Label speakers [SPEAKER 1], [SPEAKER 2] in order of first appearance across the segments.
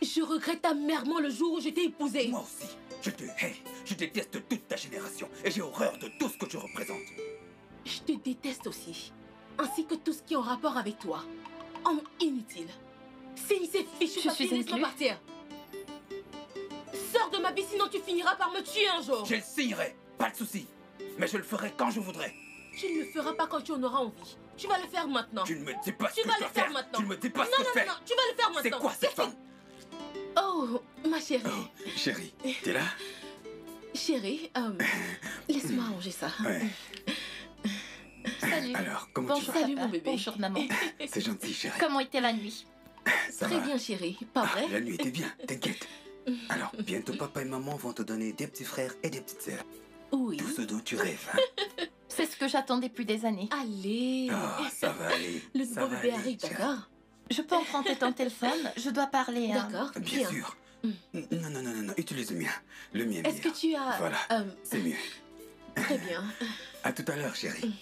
[SPEAKER 1] Je regrette amèrement le jour où je t'ai épousée.
[SPEAKER 2] Moi aussi, je te hais. Je déteste toute ta génération et j'ai horreur de tout ce que tu représentes.
[SPEAKER 1] Je te déteste aussi, ainsi que tout ce qui est en rapport avec toi. Homme inutile. Signe ces fichus papiers, laisse-moi partir. Sors de ma vie, sinon tu finiras par me tuer un jour.
[SPEAKER 2] Je le signerai, pas de souci. Mais je le ferai quand je voudrais.
[SPEAKER 1] Tu ne le feras pas quand tu en auras envie. Tu vas le faire maintenant.
[SPEAKER 2] Tu ne me dis pas ce
[SPEAKER 1] Tu
[SPEAKER 2] que
[SPEAKER 1] vas
[SPEAKER 2] je
[SPEAKER 1] le
[SPEAKER 2] dois
[SPEAKER 1] faire
[SPEAKER 2] faire.
[SPEAKER 1] maintenant.
[SPEAKER 2] Tu ne me dis pas ce
[SPEAKER 1] Non,
[SPEAKER 2] que je fais.
[SPEAKER 1] non, tu vas le faire maintenant.
[SPEAKER 2] C'est quoi cette femme?
[SPEAKER 1] Oh, ma chérie.
[SPEAKER 2] Oh, chérie, t'es là?
[SPEAKER 1] Chérie, laisse-moi arranger ça.
[SPEAKER 2] Ouais.
[SPEAKER 3] Salut.
[SPEAKER 2] Alors, comment
[SPEAKER 3] Bonjour,
[SPEAKER 2] tu vas?
[SPEAKER 1] Salut, mon bébé.
[SPEAKER 3] Bonjour, maman.
[SPEAKER 2] C'est gentil, chérie.
[SPEAKER 3] Comment était la nuit?
[SPEAKER 2] Ça
[SPEAKER 1] Très
[SPEAKER 2] va?
[SPEAKER 1] bien, chérie. Pas vrai?
[SPEAKER 2] La nuit était bien, t'inquiète. Alors, bientôt papa et maman vont te donner des petits frères et des petites sœurs.
[SPEAKER 1] Oui.
[SPEAKER 2] Tout ce dont tu rêves, hein?
[SPEAKER 3] C'est ce que j'attends depuis des années.
[SPEAKER 1] Allez.
[SPEAKER 2] Oh, ça va aller.
[SPEAKER 1] Le
[SPEAKER 2] Ça
[SPEAKER 1] nouveau
[SPEAKER 2] va
[SPEAKER 1] bébé
[SPEAKER 2] aller,
[SPEAKER 1] arrive,
[SPEAKER 2] chérie.
[SPEAKER 1] d'accord?
[SPEAKER 3] Je peux emprunter ton téléphone? Je dois parler.
[SPEAKER 1] D'accord,
[SPEAKER 2] Bien sûr. Non, non, non, non, non, utilise le mien. Le mien est
[SPEAKER 1] Est-ce que
[SPEAKER 2] meilleur.
[SPEAKER 1] tu as...
[SPEAKER 2] Voilà, c'est mieux.
[SPEAKER 1] Très bien.
[SPEAKER 2] À tout à l'heure, chérie.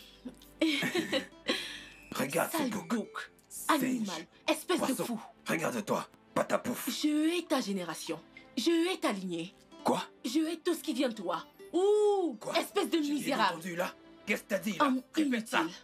[SPEAKER 2] Regarde ce
[SPEAKER 1] Sale
[SPEAKER 2] bouc.
[SPEAKER 1] bouc.
[SPEAKER 2] Singe.
[SPEAKER 1] Animal. Espèce de
[SPEAKER 2] Poisson.
[SPEAKER 1] fou.
[SPEAKER 2] Regarde-toi, patapouf.
[SPEAKER 1] Je hais ta génération. Je hais ta lignée.
[SPEAKER 2] Quoi?
[SPEAKER 1] Je hais tout ce qui vient de toi. Ouh,
[SPEAKER 2] Quoi?
[SPEAKER 1] espèce de
[SPEAKER 2] J'ai bien
[SPEAKER 1] misérable.
[SPEAKER 2] entendu là. Qu'est-ce que t'as dit là?
[SPEAKER 1] Homme
[SPEAKER 2] Répète ça.
[SPEAKER 1] inutile.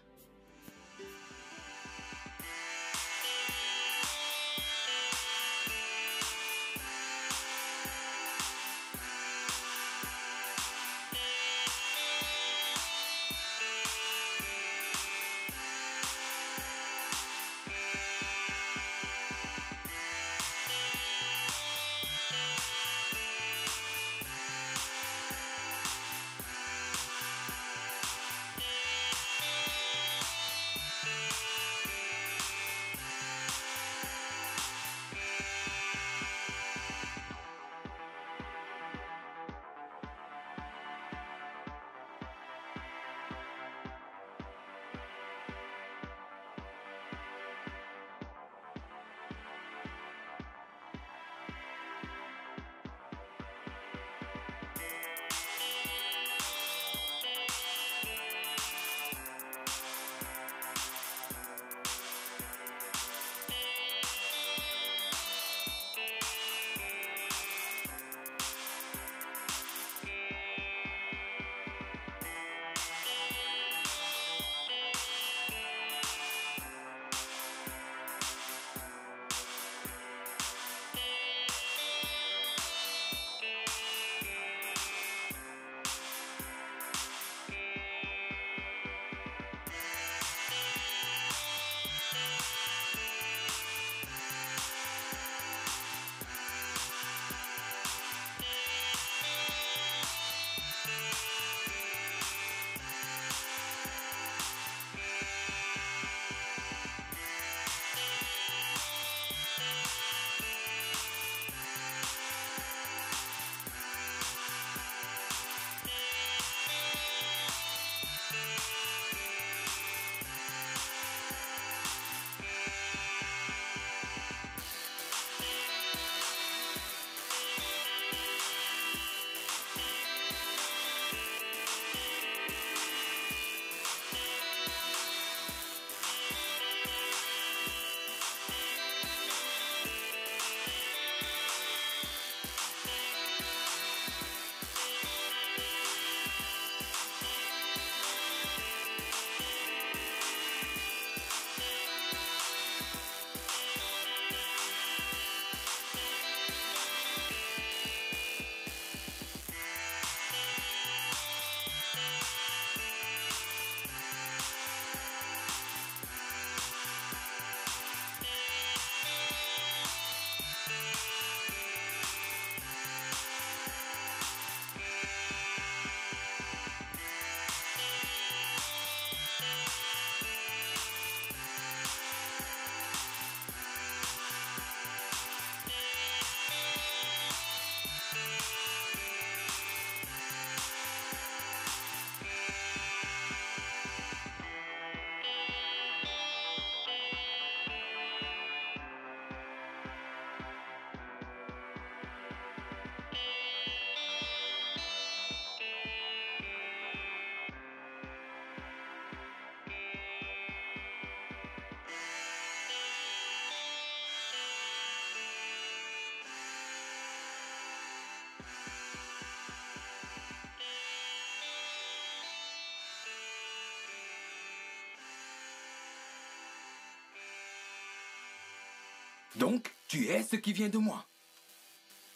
[SPEAKER 2] Donc, tu es ce qui vient de moi.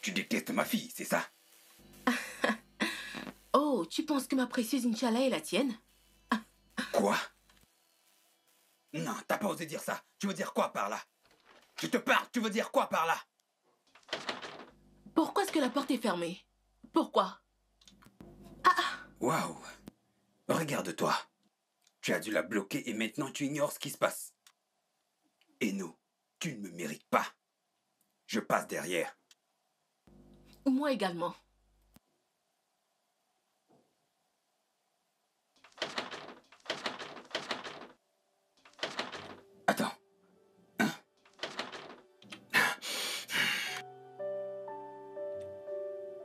[SPEAKER 2] Tu détestes ma fille, c'est ça?
[SPEAKER 1] Oh, tu penses que ma précieuse Inch'Allah est la tienne?
[SPEAKER 2] Quoi? Non, t'as pas osé dire ça. Tu veux dire quoi par là? Je te parle, tu veux dire quoi par là?
[SPEAKER 1] Pourquoi est-ce que la porte est fermée? Pourquoi?
[SPEAKER 2] Waouh! Regarde-toi. Tu as dû la bloquer et maintenant tu ignores ce qui se passe. Et nous, tu ne me mérites pas. Je passe derrière.
[SPEAKER 1] Moi également.
[SPEAKER 2] Attends. Hein?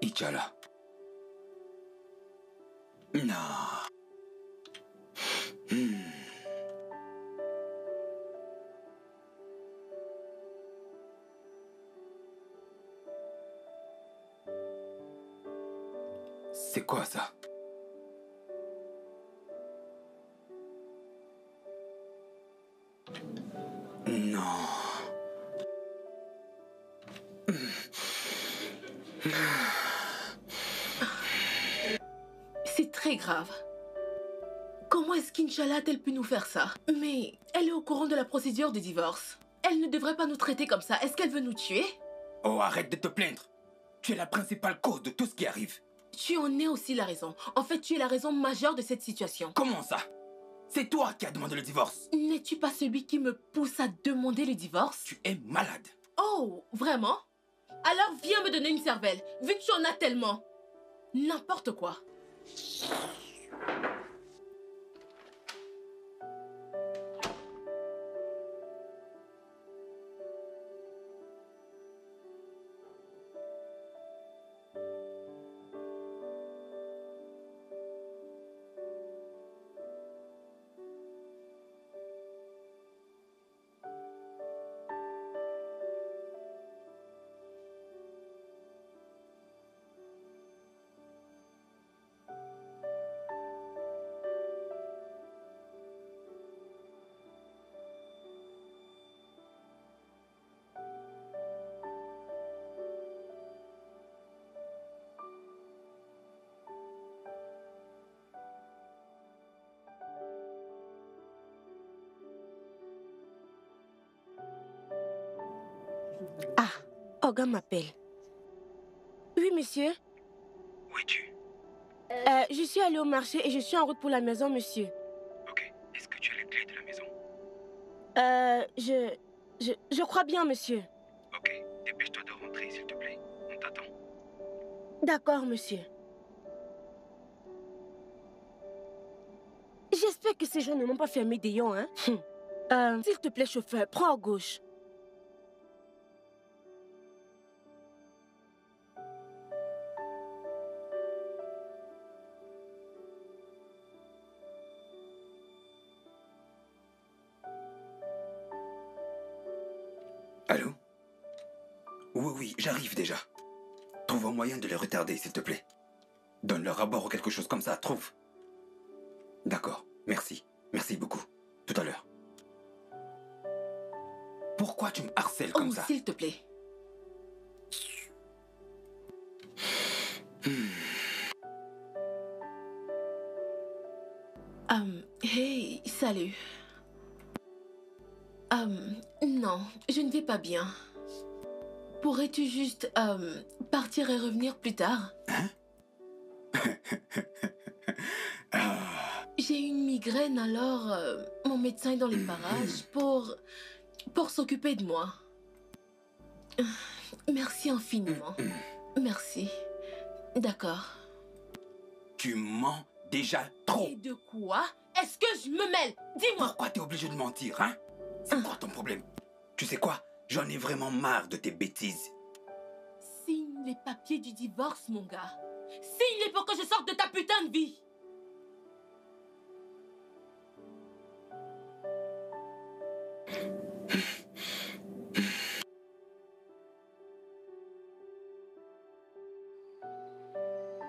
[SPEAKER 2] Inch'Allah. Non. C'est quoi ça? Non.
[SPEAKER 1] C'est très grave. Comment est-ce qu'Inch'Allah a-t-elle pu nous faire ça? Mais elle est au courant de la procédure de divorce. Elle ne devrait pas nous traiter comme ça. Est-ce qu'elle veut nous tuer?
[SPEAKER 2] Oh, arrête de te plaindre. Tu es la principale cause de tout ce qui arrive.
[SPEAKER 1] Tu en es aussi la raison. En fait, tu es la raison majeure de cette situation.
[SPEAKER 2] Comment ça? C'est toi qui as demandé le divorce.
[SPEAKER 1] N'es-tu pas celui qui me pousse à demander le divorce?
[SPEAKER 2] Tu es malade.
[SPEAKER 1] Oh, vraiment? Alors viens me donner une cervelle, vu que tu en as tellement. N'importe quoi.
[SPEAKER 4] Ah, Oga m'appelle. Oui, monsieur.
[SPEAKER 2] Où es-tu?
[SPEAKER 4] Je suis allée au marché et je suis en route pour la maison, monsieur.
[SPEAKER 2] Ok. Est-ce que tu as les clés de la maison?
[SPEAKER 4] Je crois bien, monsieur.
[SPEAKER 2] Ok. Dépêche-toi de rentrer, s'il te plaît. On t'attend.
[SPEAKER 4] D'accord, monsieur. J'espère que ces gens ne m'ont pas fermé des yeux, hein. S'il te plaît, chauffeur, prends à gauche.
[SPEAKER 2] Allô? Oui, oui, j'arrive déjà. Trouve un moyen de les retarder, s'il te plaît. Donne-leur à bord ou quelque chose comme ça, trouve. D'accord, merci. Merci beaucoup. Tout à l'heure. Pourquoi tu me harcèles comme
[SPEAKER 1] Oh,
[SPEAKER 2] ça?
[SPEAKER 1] s'il te plaît. Hey, salut. Non, je ne vais pas bien. Pourrais-tu juste partir et revenir plus tard?
[SPEAKER 2] Hein?
[SPEAKER 1] J'ai une migraine, alors mon médecin est dans les parages pour s'occuper de moi. Merci infiniment. Merci. D'accord.
[SPEAKER 2] Tu mens déjà trop.
[SPEAKER 1] Et de quoi est-ce que je me mêle? Dis-moi.
[SPEAKER 2] Pourquoi t'es obligé de mentir, hein? C'est quoi ton problème? Tu sais quoi? J'en ai vraiment marre de tes bêtises.
[SPEAKER 1] Signe les papiers du divorce, mon gars. Signe-les pour que je sorte de ta putain de vie.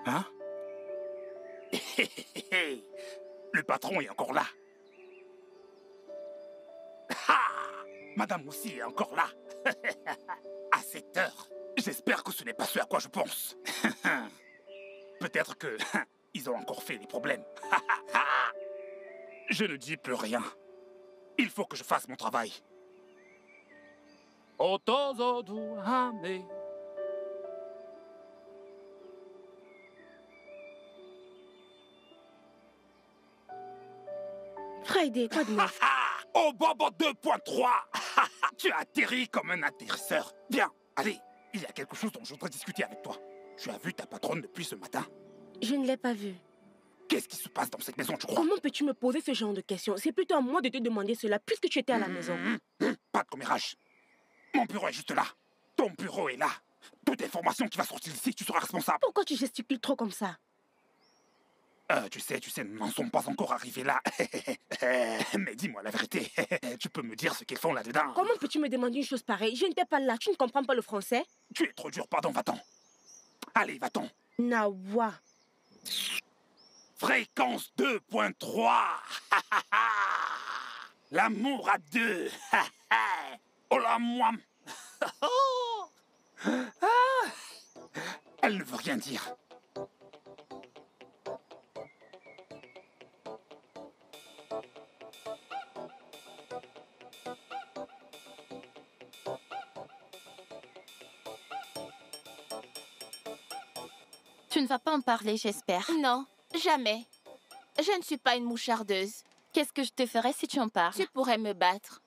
[SPEAKER 2] Hein?
[SPEAKER 5] Le patron est encore là. Ah, Madame aussi est encore là. À cette heure, j'espère que ce n'est pas ce à quoi je pense. Peut-être que ils ont encore fait des problèmes. Je ne dis plus rien. Il faut que je fasse mon travail. Otozoduhame.
[SPEAKER 4] Friday, quoi de neuf?
[SPEAKER 5] Oh, Bobo 2.3. Tu as atterri comme un atterrisseur. Viens, allez, il y a quelque chose dont je voudrais discuter avec toi. Tu as vu ta patronne depuis ce matin?
[SPEAKER 4] Je ne l'ai pas vu.
[SPEAKER 5] Qu'est-ce qui se passe dans cette maison, tu crois?
[SPEAKER 4] Comment peux-tu me poser ce genre de questions? C'est plutôt à moi de te demander cela puisque tu étais à la maison.
[SPEAKER 5] Pas de commérage. Mon bureau est juste là. Ton bureau est là. Toute information qui va sortir d'ici, tu seras responsable.
[SPEAKER 4] Pourquoi tu gesticules trop comme ça?
[SPEAKER 5] Tu sais, nous n'en sommes pas encore arrivés là. Mais dis-moi la vérité. Tu peux me dire ce qu'ils font là-dedans?
[SPEAKER 4] Comment peux-tu me demander une chose pareille? Je n'étais pas là. Tu ne comprends pas le français?
[SPEAKER 5] Tu es trop dur, pardon, va-t'en. Allez, va-t'en.
[SPEAKER 4] Nawa.
[SPEAKER 5] Fréquence 2.3. L'amour à deux. Oh la moi. Elle ne veut rien dire.
[SPEAKER 3] Tu ne vas pas en parler, j'espère.
[SPEAKER 6] Non, jamais. Je ne suis pas une mouchardeuse.
[SPEAKER 3] Qu'est-ce que je te ferais si tu en parles?
[SPEAKER 6] Tu pourrais me battre.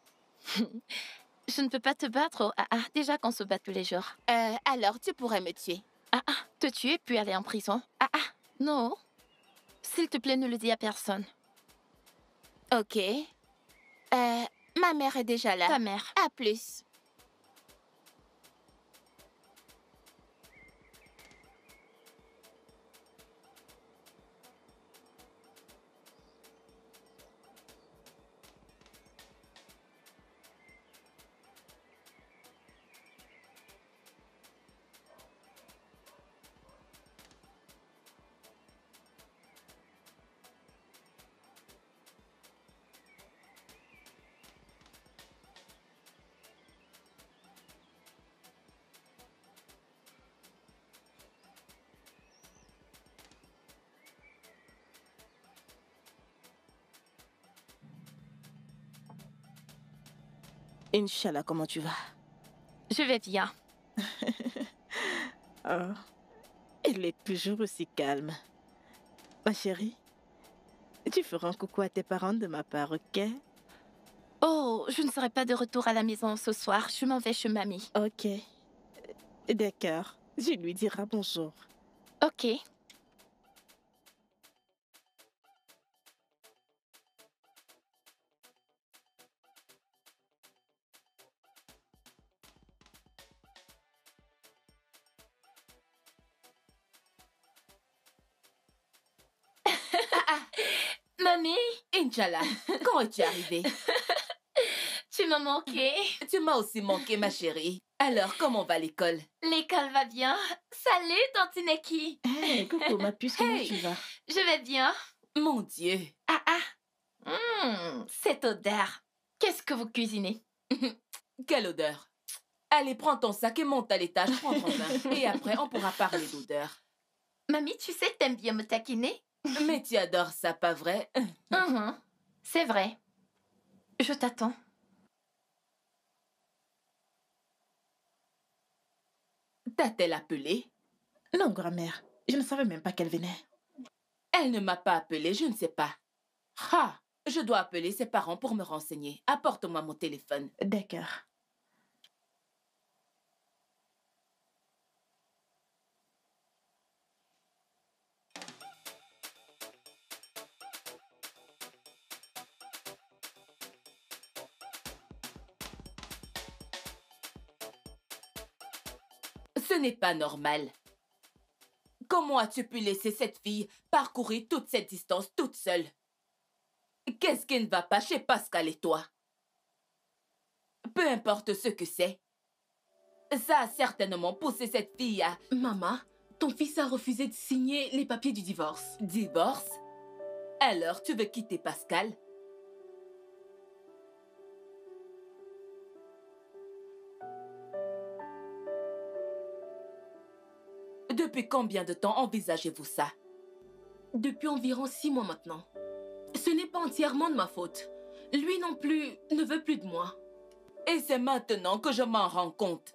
[SPEAKER 3] Je ne peux pas te battre. Déjà qu'on se bat tous les jours.
[SPEAKER 6] Alors tu pourrais me tuer.
[SPEAKER 3] Te tuer puis aller en prison. Non. S'il te plaît, ne le dis à personne.
[SPEAKER 6] Ok. Ma mère est déjà là.
[SPEAKER 3] Ta mère.
[SPEAKER 6] À plus.
[SPEAKER 4] Inch'Allah, comment tu vas?
[SPEAKER 3] Je vais bien.
[SPEAKER 7] Oh, elle est toujours aussi calme. Ma chérie, tu feras un coucou à tes parents de ma part, ok?
[SPEAKER 3] Oh, je ne serai pas de retour à la maison ce soir. Je m'en vais chez mamie.
[SPEAKER 7] Ok. D'accord. Je lui dirai bonjour.
[SPEAKER 3] Ok. Mamie,
[SPEAKER 1] Inch'Allah, quand es-tu arrivée?
[SPEAKER 3] tu m'as manqué.
[SPEAKER 1] Tu m'as aussi manqué, ma chérie. Alors, comment va l'école?
[SPEAKER 3] L'école va bien. Salut, Tante Neki.
[SPEAKER 7] Hey, coucou ma puce, comment
[SPEAKER 1] Hey.
[SPEAKER 7] tu vas?
[SPEAKER 3] Je vais bien.
[SPEAKER 1] Mon Dieu.
[SPEAKER 3] Cette odeur. Qu'est-ce que vous cuisinez?
[SPEAKER 1] Quelle odeur. Allez, prends ton sac et monte à l'étage, prends ton bain. Et après, on pourra parler d'odeur.
[SPEAKER 3] Mamie, tu sais, t'aimes bien me taquiner?
[SPEAKER 1] Mais tu adores ça, pas vrai?
[SPEAKER 3] C'est vrai. Je t'attends.
[SPEAKER 1] T'a-t-elle appelé?
[SPEAKER 7] Non, grand-mère. Je ne savais même pas qu'elle venait.
[SPEAKER 1] Elle ne m'a pas appelé, je ne sais pas. Je dois appeler ses parents pour me renseigner. Apporte-moi mon téléphone.
[SPEAKER 7] D'accord.
[SPEAKER 1] Ce n'est pas normal. Comment as-tu pu laisser cette fille parcourir toute cette distance toute seule? Qu'est-ce qui ne va pas chez Pascal et toi? Peu importe ce que c'est. Ça a certainement poussé cette fille à...
[SPEAKER 8] Maman, ton fils a refusé de signer les papiers du divorce.
[SPEAKER 1] Divorce? Alors, tu veux quitter Pascal? Depuis combien de temps envisagez-vous ça?
[SPEAKER 8] Depuis environ 6 mois maintenant. Ce n'est pas entièrement de ma faute. Lui non plus ne veut plus de moi.
[SPEAKER 1] Et c'est maintenant que je m'en rends compte.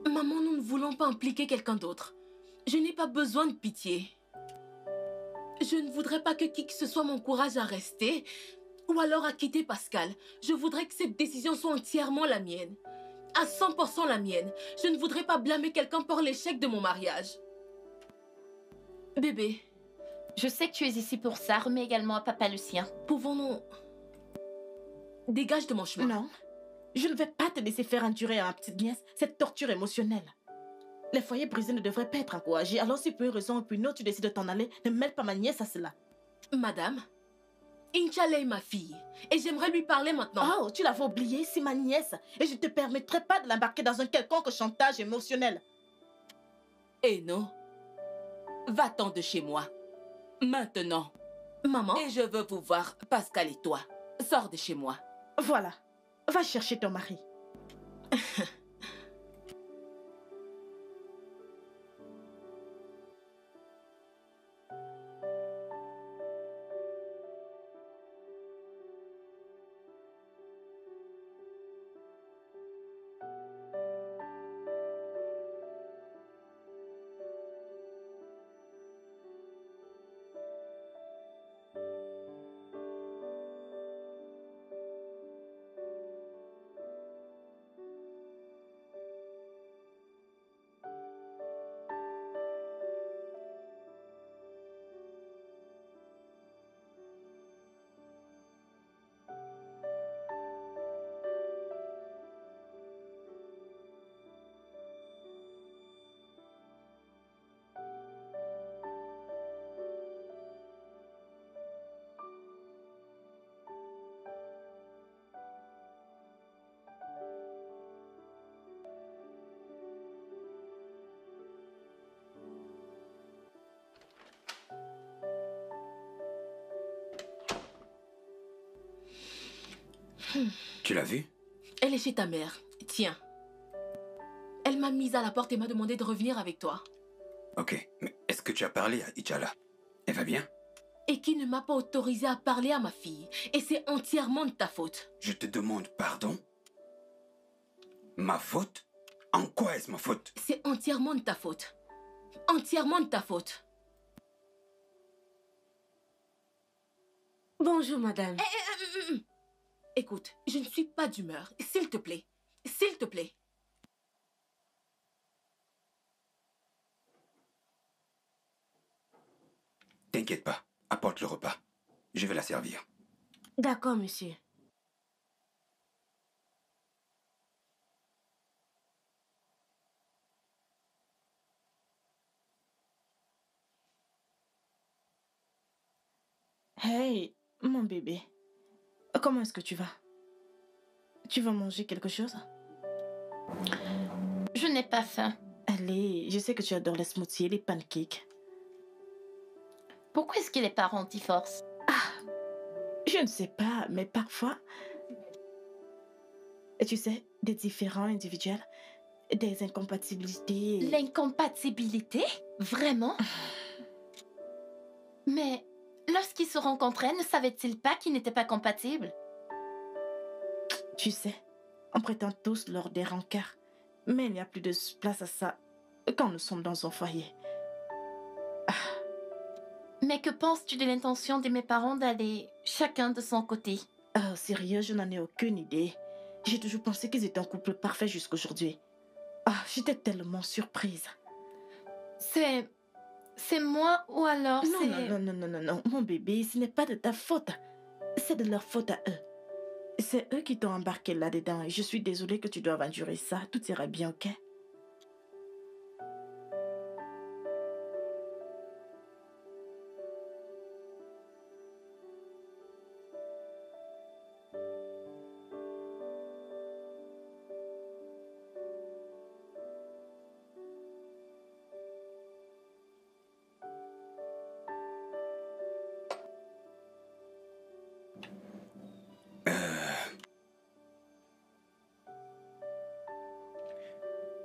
[SPEAKER 8] Maman, nous ne voulons pas impliquer quelqu'un d'autre. Je n'ai pas besoin de pitié. Je ne voudrais pas que qui que ce soit m'encourage à rester ou alors à quitter Pascal. Je voudrais que cette décision soit entièrement la mienne. À 100% la mienne. Je ne voudrais pas blâmer quelqu'un pour l'échec de mon mariage. Bébé,
[SPEAKER 3] Je sais que tu es ici pour ça. Remets également à papa le sien.
[SPEAKER 8] pouvons-nous... Dégage de mon chemin.
[SPEAKER 7] Non, je ne vais pas te laisser faire endurer à ma petite nièce cette torture émotionnelle. Les foyers brisés ne devraient pas être encouragés, alors si pour une raison ou pour une autre tu décides de t'en aller, ne mêle pas ma nièce à cela.
[SPEAKER 8] Madame, Inch'Allah est ma fille. Et j'aimerais lui parler maintenant.
[SPEAKER 7] Oh, tu l'avais oublié, c'est ma nièce. Et je ne te permettrai pas de l'embarquer dans un quelconque chantage émotionnel.
[SPEAKER 1] Et non. Va-t'en de chez moi. Maintenant.
[SPEAKER 8] Maman,
[SPEAKER 1] Et je veux vous voir, Pascal et toi. Sors de chez moi.
[SPEAKER 7] Voilà, va chercher ton mari.
[SPEAKER 2] Tu l'as vu?
[SPEAKER 8] elle est chez ta mère. Tiens. Elle m'a mise à la porte et m'a demandé de revenir avec toi.
[SPEAKER 2] Ok, mais est-ce que tu as parlé à Ichala? Elle va bien?
[SPEAKER 8] Et qui ne m'a pas autorisé à parler à ma fille. Et c'est entièrement de ta faute.
[SPEAKER 2] Je te demande pardon? Ma faute? En quoi est-ce ma faute?
[SPEAKER 8] C'est entièrement de ta faute. Entièrement de ta faute.
[SPEAKER 4] Bonjour, madame.
[SPEAKER 8] Écoute, je ne suis pas d'humeur. S'il te plaît. S'il te plaît.
[SPEAKER 2] T'inquiète pas, apporte le repas. Je vais la servir.
[SPEAKER 4] D'accord, monsieur.
[SPEAKER 7] Hey, mon bébé. Comment est-ce que tu vas? Tu vas manger quelque chose?
[SPEAKER 3] Je n'ai pas faim.
[SPEAKER 7] Allez, je sais que tu adores les smoothies et les pancakes.
[SPEAKER 3] Pourquoi est-ce que les parents t'y forcent?
[SPEAKER 7] Je ne sais pas, mais parfois... Et tu sais, des différends individuels, des incompatibilités...
[SPEAKER 3] L'incompatibilité? Vraiment? Mais lorsqu'ils se rencontraient, ne savaient-ils pas qu'ils n'étaient pas compatibles?
[SPEAKER 7] Tu sais, on prétend tous lors des rancœurs, mais il n'y a plus de place à ça quand nous sommes dans un foyer.
[SPEAKER 3] Mais que penses-tu de l'intention de mes parents d'aller chacun de son côté?
[SPEAKER 7] Oh, sérieux, je n'en ai aucune idée. J'ai toujours pensé qu'ils étaient un couple parfait jusqu'aujourd'hui. Ah, j'étais tellement surprise.
[SPEAKER 3] C'est moi ou alors
[SPEAKER 7] Non,
[SPEAKER 3] c'est...
[SPEAKER 7] non, mon bébé, ce n'est pas de ta faute. C'est de leur faute à eux. C'est eux qui t'ont embarqué là-dedans et je suis désolée que tu doives endurer ça. Tout ira bien, ok?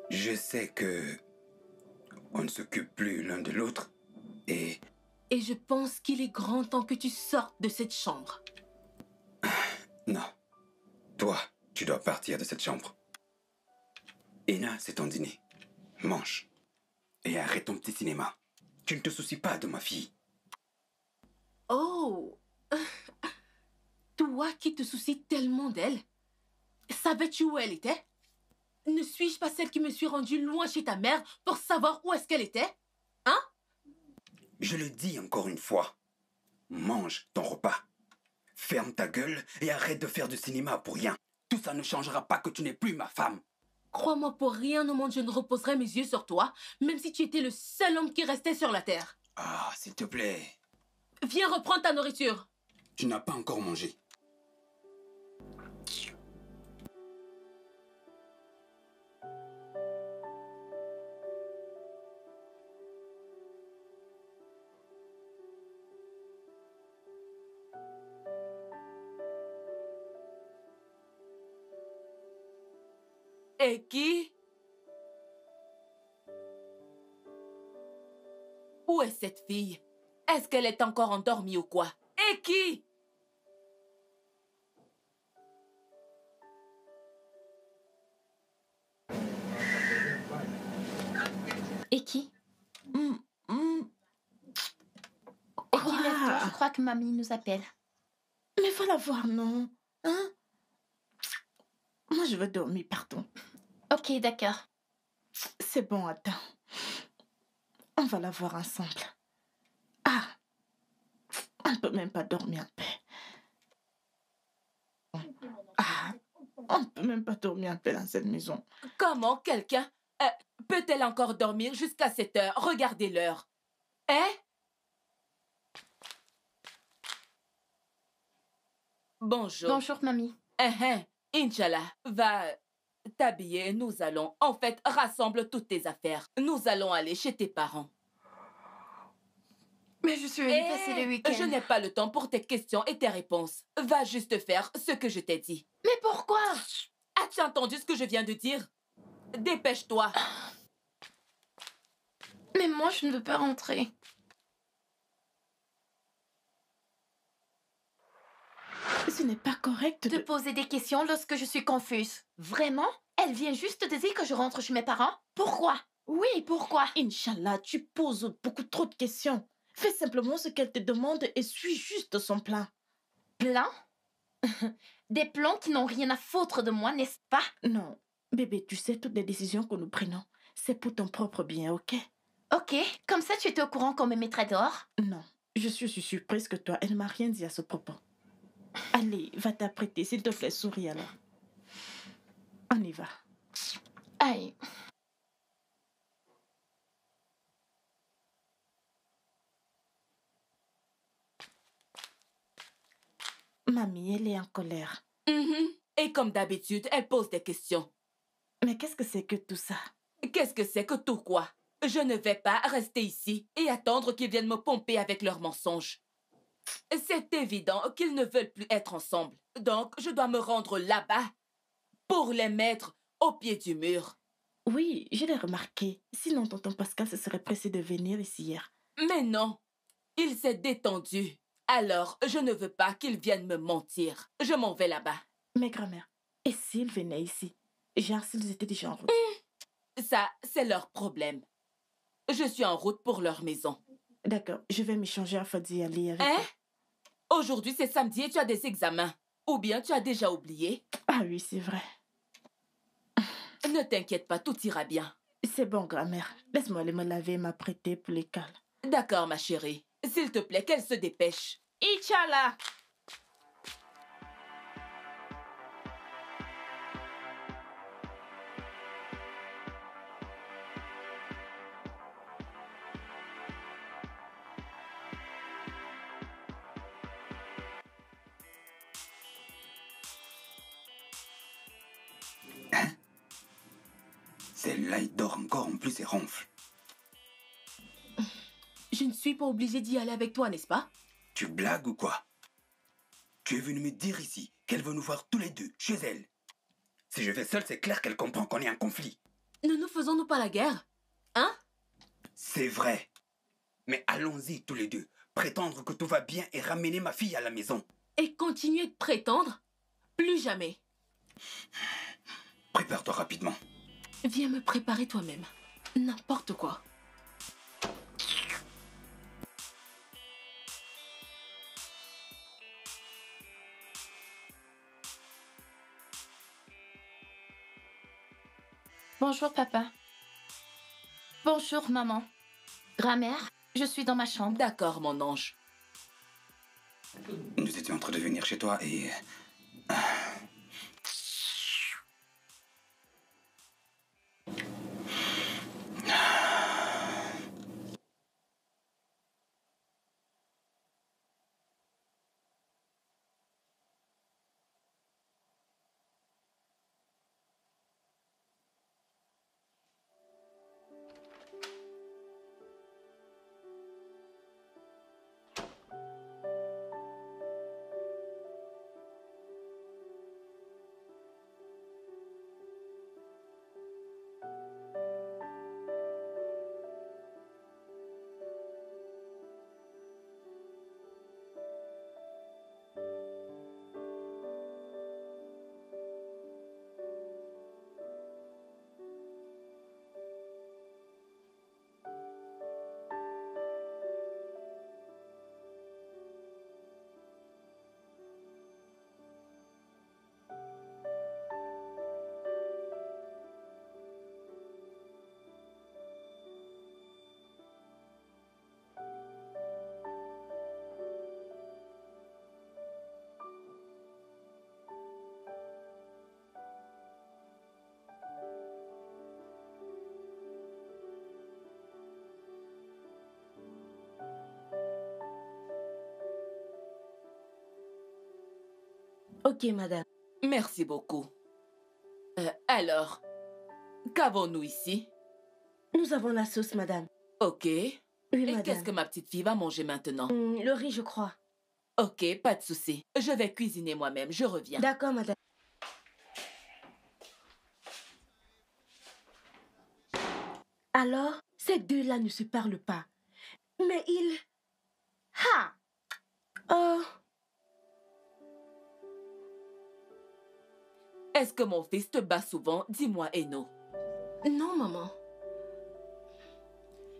[SPEAKER 2] Je sais que on ne s'occupe plus l'un de l'autre et
[SPEAKER 8] Et je pense qu'il est grand temps que tu sortes de cette chambre.
[SPEAKER 2] non. Toi, tu dois partir de cette chambre. Ina, c'est ton dîner. Mange. Et arrête ton petit cinéma. Tu ne te soucies pas de ma fille.
[SPEAKER 8] Oh! Toi qui te soucies tellement d'elle, savais-tu où elle était? Ne suis-je pas celle qui me suis rendue loin chez ta mère pour savoir où est-ce qu'elle était? Hein?
[SPEAKER 2] Je le dis encore une fois. Mange ton repas. Ferme ta gueule et arrête de faire du cinéma pour rien. Tout ça ne changera pas que tu n'es plus ma femme.
[SPEAKER 8] Crois-moi, pour rien au monde, je ne reposerai mes yeux sur toi, même si tu étais le seul homme qui restait sur la terre.
[SPEAKER 2] Ah, s'il te plaît.
[SPEAKER 8] Viens reprendre ta nourriture.
[SPEAKER 2] Tu n'as pas encore mangé.
[SPEAKER 1] Et qui? Où est cette fille? Est-ce qu'elle est encore endormie ou quoi? Et qui?
[SPEAKER 3] Et qui? Ok, lève-toi, je crois que mamie nous appelle.
[SPEAKER 7] Mais va la voir, non? Hein? Moi, je veux dormir, pardon.
[SPEAKER 3] Ok, d'accord.
[SPEAKER 7] C'est bon, attends. On va la voir ensemble. Ah! On ne peut même pas dormir en paix. Ah! On ne peut même pas dormir en paix dans cette maison.
[SPEAKER 1] Comment quelqu'un peut-elle encore dormir jusqu'à cette heure? Regardez l'heure. Hein? Bonjour.
[SPEAKER 3] Bonjour, mamie.
[SPEAKER 1] Inch'Allah, va t'habiller. Nous allons... En fait, rassemble toutes tes affaires. Nous allons aller chez tes parents.
[SPEAKER 3] Mais je suis venue passer le week-end.
[SPEAKER 1] Je n'ai pas le temps pour tes questions et tes réponses. Va juste faire ce que je t'ai dit.
[SPEAKER 3] Mais pourquoi?
[SPEAKER 1] As-tu entendu ce que je viens de dire? Dépêche-toi.
[SPEAKER 3] Mais moi, je ne veux pas rentrer.
[SPEAKER 7] Ce n'est pas correct
[SPEAKER 3] De poser des questions lorsque je suis confuse. Vraiment? Elle vient juste de dire que je rentre chez mes parents? Pourquoi? Oui, pourquoi?
[SPEAKER 7] Inch'Allah, tu poses beaucoup trop de questions. Fais simplement ce qu'elle te demande et suis juste son plan.
[SPEAKER 3] Plans? Des plans qui n'ont rien à foutre de moi, n'est-ce pas?
[SPEAKER 7] Non, bébé, tu sais, toutes les décisions que nous prenons, c'est pour ton propre bien, ok?
[SPEAKER 3] Ok, comme ça tu étais au courant qu'on me mettrait dehors?
[SPEAKER 7] Non, je suis aussi surprise que toi. Elle m'a rien dit à ce propos. Allez, va t'apprêter, s'il te plaît, souris alors. On y va.
[SPEAKER 3] Aïe.
[SPEAKER 7] Mamie, elle est en colère.
[SPEAKER 1] Et comme d'habitude, elle pose des questions.
[SPEAKER 7] Mais qu'est-ce que c'est que tout ça?
[SPEAKER 1] Qu'est-ce que c'est que tout quoi? Je ne vais pas rester ici et attendre qu'ils viennent me pomper avec leurs mensonges. C'est évident qu'ils ne veulent plus être ensemble. Donc, je dois me rendre là-bas pour les mettre au pied du mur.
[SPEAKER 7] Oui, je l'ai remarqué. Sinon, tonton Pascal se serait pressé de venir ici hier.
[SPEAKER 1] Mais non, il s'est détendu. Alors, je ne veux pas qu'ils viennent me mentir. Je m'en vais là-bas.
[SPEAKER 7] Mais grand-mère, et s'ils venaient ici? Genre s'ils étaient déjà en route?
[SPEAKER 1] Ça, c'est leur problème. Je suis en route pour leur maison.
[SPEAKER 7] D'accord, je vais m'échanger afin d'y aller avec
[SPEAKER 1] Hein?
[SPEAKER 7] toi.
[SPEAKER 1] Aujourd'hui, c'est samedi et tu as des examens. Ou bien tu as déjà oublié.
[SPEAKER 7] Ah oui, c'est vrai.
[SPEAKER 1] Ne t'inquiète pas, tout ira bien.
[SPEAKER 7] C'est bon, grand-mère. Laisse-moi aller me laver et m'apprêter pour l'école.
[SPEAKER 1] D'accord, ma chérie. S'il te plaît, qu'elle se dépêche.
[SPEAKER 7] Inch'Allah!
[SPEAKER 2] Hein? Celle-là, il dort encore, en plus, et ronfle.
[SPEAKER 8] Je ne suis pas obligée d'y aller avec toi, n'est-ce pas?
[SPEAKER 2] Tu blagues ou quoi? Tu es venu me dire ici qu'elle veut nous voir tous les deux, chez elle. Si je vais seul, c'est clair qu'elle comprend qu'on est en conflit.
[SPEAKER 8] Ne nous faisons-nous pas la guerre? Hein?
[SPEAKER 2] C'est vrai. Mais allons-y tous les deux. Prétendre que tout va bien et ramener ma fille à la maison.
[SPEAKER 8] Et continuer de prétendre? Plus jamais.
[SPEAKER 2] Prépare-toi rapidement.
[SPEAKER 8] Viens me préparer toi-même. N'importe quoi.
[SPEAKER 3] Bonjour, papa. Bonjour, maman. Grand-mère, je suis dans ma chambre.
[SPEAKER 1] D'accord, mon ange.
[SPEAKER 2] Nous étions en train de venir chez toi et...
[SPEAKER 4] Ok, madame.
[SPEAKER 1] Merci beaucoup. Alors, qu'avons-nous ici?
[SPEAKER 4] Nous avons la sauce, madame.
[SPEAKER 1] Ok.
[SPEAKER 4] Oui,
[SPEAKER 1] Et
[SPEAKER 4] madame.
[SPEAKER 1] qu'est-ce que ma petite fille va manger maintenant?
[SPEAKER 4] Le riz, je crois.
[SPEAKER 1] Ok, pas de souci. Je vais cuisiner moi-même, je reviens.
[SPEAKER 4] D'accord, madame. Alors, ces deux-là ne se parlent pas. Mais ils... Ha! Oh,
[SPEAKER 1] Est-ce que mon fils te bat souvent? Dis-moi, Eno.
[SPEAKER 8] Non, maman.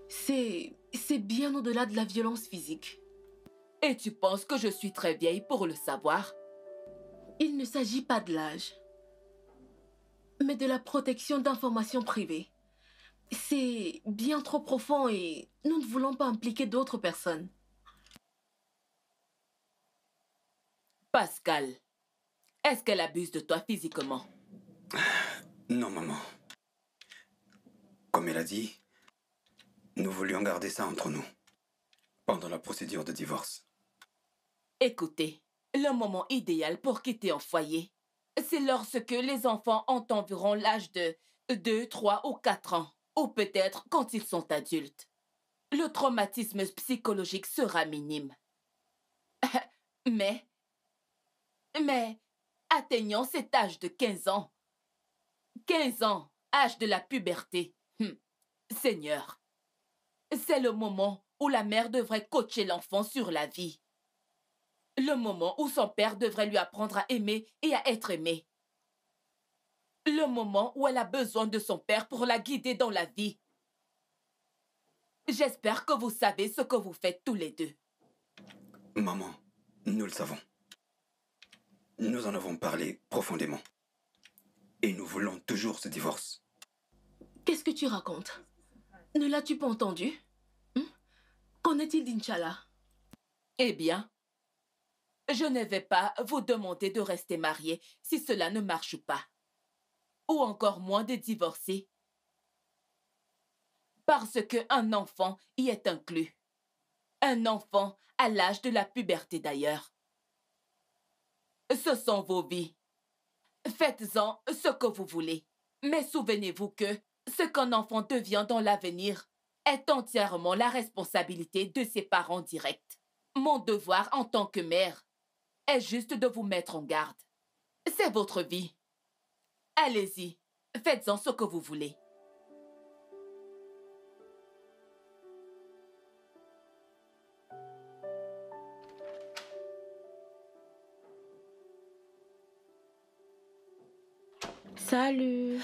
[SPEAKER 8] C'est bien au-delà de la violence physique.
[SPEAKER 1] Et tu penses que je suis très vieille pour le savoir?
[SPEAKER 8] Il ne s'agit pas de l'âge, mais de la protection d'informations privées. C'est bien trop profond et nous ne voulons pas impliquer d'autres personnes.
[SPEAKER 1] Pascal, est-ce qu'elle abuse de toi physiquement?
[SPEAKER 2] Non, maman. Comme elle a dit, nous voulions garder ça entre nous. Pendant la procédure de divorce.
[SPEAKER 1] Écoutez, le moment idéal pour quitter un foyer, c'est lorsque les enfants ont environ l'âge de 2, 3 ou 4 ans, ou peut-être quand ils sont adultes. Le traumatisme psychologique sera minime. Mais, atteignant cet âge de 15 ans, 15 ans, âge de la puberté, Seigneur, c'est le moment où la mère devrait coacher l'enfant sur la vie. Le moment où son père devrait lui apprendre à aimer et à être aimé. Le moment où elle a besoin de son père pour la guider dans la vie. J'espère que vous savez ce que vous faites tous les deux.
[SPEAKER 2] Maman, nous le savons. Nous en avons parlé profondément. Et nous voulons toujours ce divorce.
[SPEAKER 8] Qu'est-ce que tu racontes? Ne l'as-tu pas entendu? Qu'en est-il d'Inch'Allah?
[SPEAKER 1] Eh bien, je ne vais pas vous demander de rester mariés si cela ne marche pas. Ou encore moins de divorcer. Parce qu'un enfant y est inclus. Un enfant à l'âge de la puberté d'ailleurs. Ce sont vos vies. Faites-en ce que vous voulez. Mais souvenez-vous que ce qu'un enfant devient dans l'avenir est entièrement la responsabilité de ses parents directs. Mon devoir en tant que mère est juste de vous mettre en garde. C'est votre vie. Allez-y, faites-en ce que vous voulez.
[SPEAKER 4] Salut.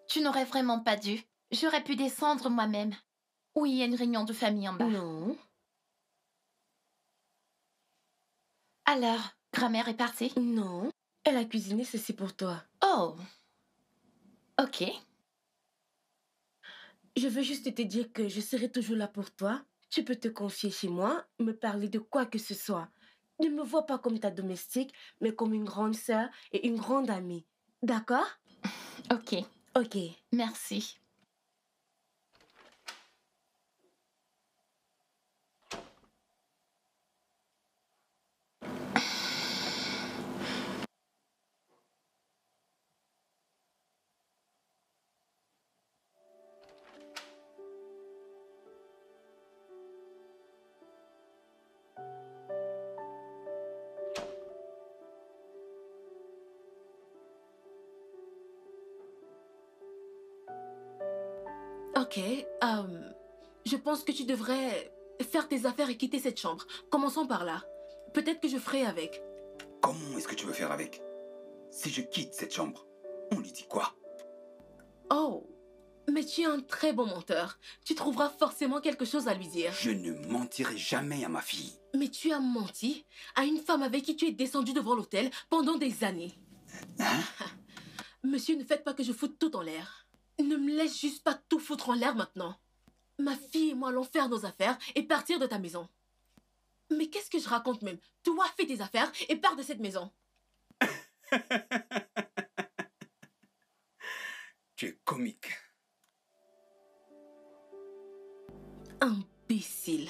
[SPEAKER 3] Tu n'aurais vraiment pas dû. J'aurais pu descendre moi-même. Oui, il y a une réunion de famille en bas.
[SPEAKER 4] Non.
[SPEAKER 3] Alors, grand-mère est partie?
[SPEAKER 4] Non. Elle a cuisiné ceci pour toi.
[SPEAKER 3] Oh. Ok.
[SPEAKER 4] Je veux juste te dire que je serai toujours là pour toi. Tu peux te confier chez moi, me parler de quoi que ce soit. Ne me vois pas comme ta domestique, mais comme une grande sœur et une grande amie. D'accord?
[SPEAKER 3] Ok.
[SPEAKER 4] Ok.
[SPEAKER 3] Merci.
[SPEAKER 8] Ok, je pense que tu devrais faire tes affaires et quitter cette chambre. Commençons par là. Peut-être que je ferai avec.
[SPEAKER 2] Comment est-ce que tu veux faire avec? Si je quitte cette chambre, on lui dit quoi?
[SPEAKER 8] Oh, mais tu es un très bon menteur. Tu trouveras forcément quelque chose à lui dire.
[SPEAKER 2] Je ne mentirai jamais à ma fille.
[SPEAKER 8] Mais tu as menti à une femme avec qui tu es descendu devant l'hôtel pendant des années.
[SPEAKER 2] Hein?
[SPEAKER 8] Monsieur, ne faites pas que je foute tout en l'air. Ne me laisse juste pas tout foutre en l'air maintenant. Ma fille et moi allons faire nos affaires et partir de ta maison. Mais qu'est-ce que je raconte même? Toi, fais tes affaires et pars de cette maison.
[SPEAKER 2] Tu es comique.
[SPEAKER 8] Imbécile.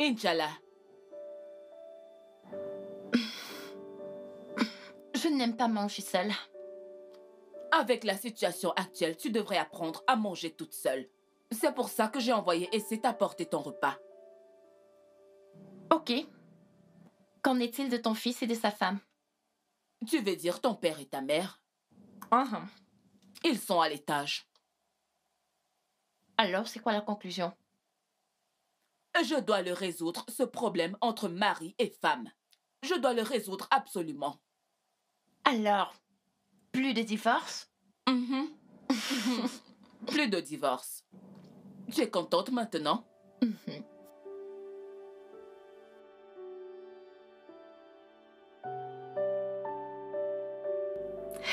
[SPEAKER 1] Inch'Allah.
[SPEAKER 3] Je n'aime pas manger seule.
[SPEAKER 1] Avec la situation actuelle, tu devrais apprendre à manger toute seule. C'est pour ça que j'ai envoyé Essay t'apporter ton repas.
[SPEAKER 3] Ok. Qu'en est-il de ton fils et de sa femme?
[SPEAKER 1] Tu veux dire ton père et ta mère? Ils sont à l'étage.
[SPEAKER 3] Alors, c'est quoi la conclusion?
[SPEAKER 1] Je dois le résoudre, ce problème entre mari et femme. Je dois le résoudre absolument.
[SPEAKER 3] Alors, plus de divorce?
[SPEAKER 1] Mhm. Plus de divorce. Tu es contente maintenant?
[SPEAKER 3] Mhm.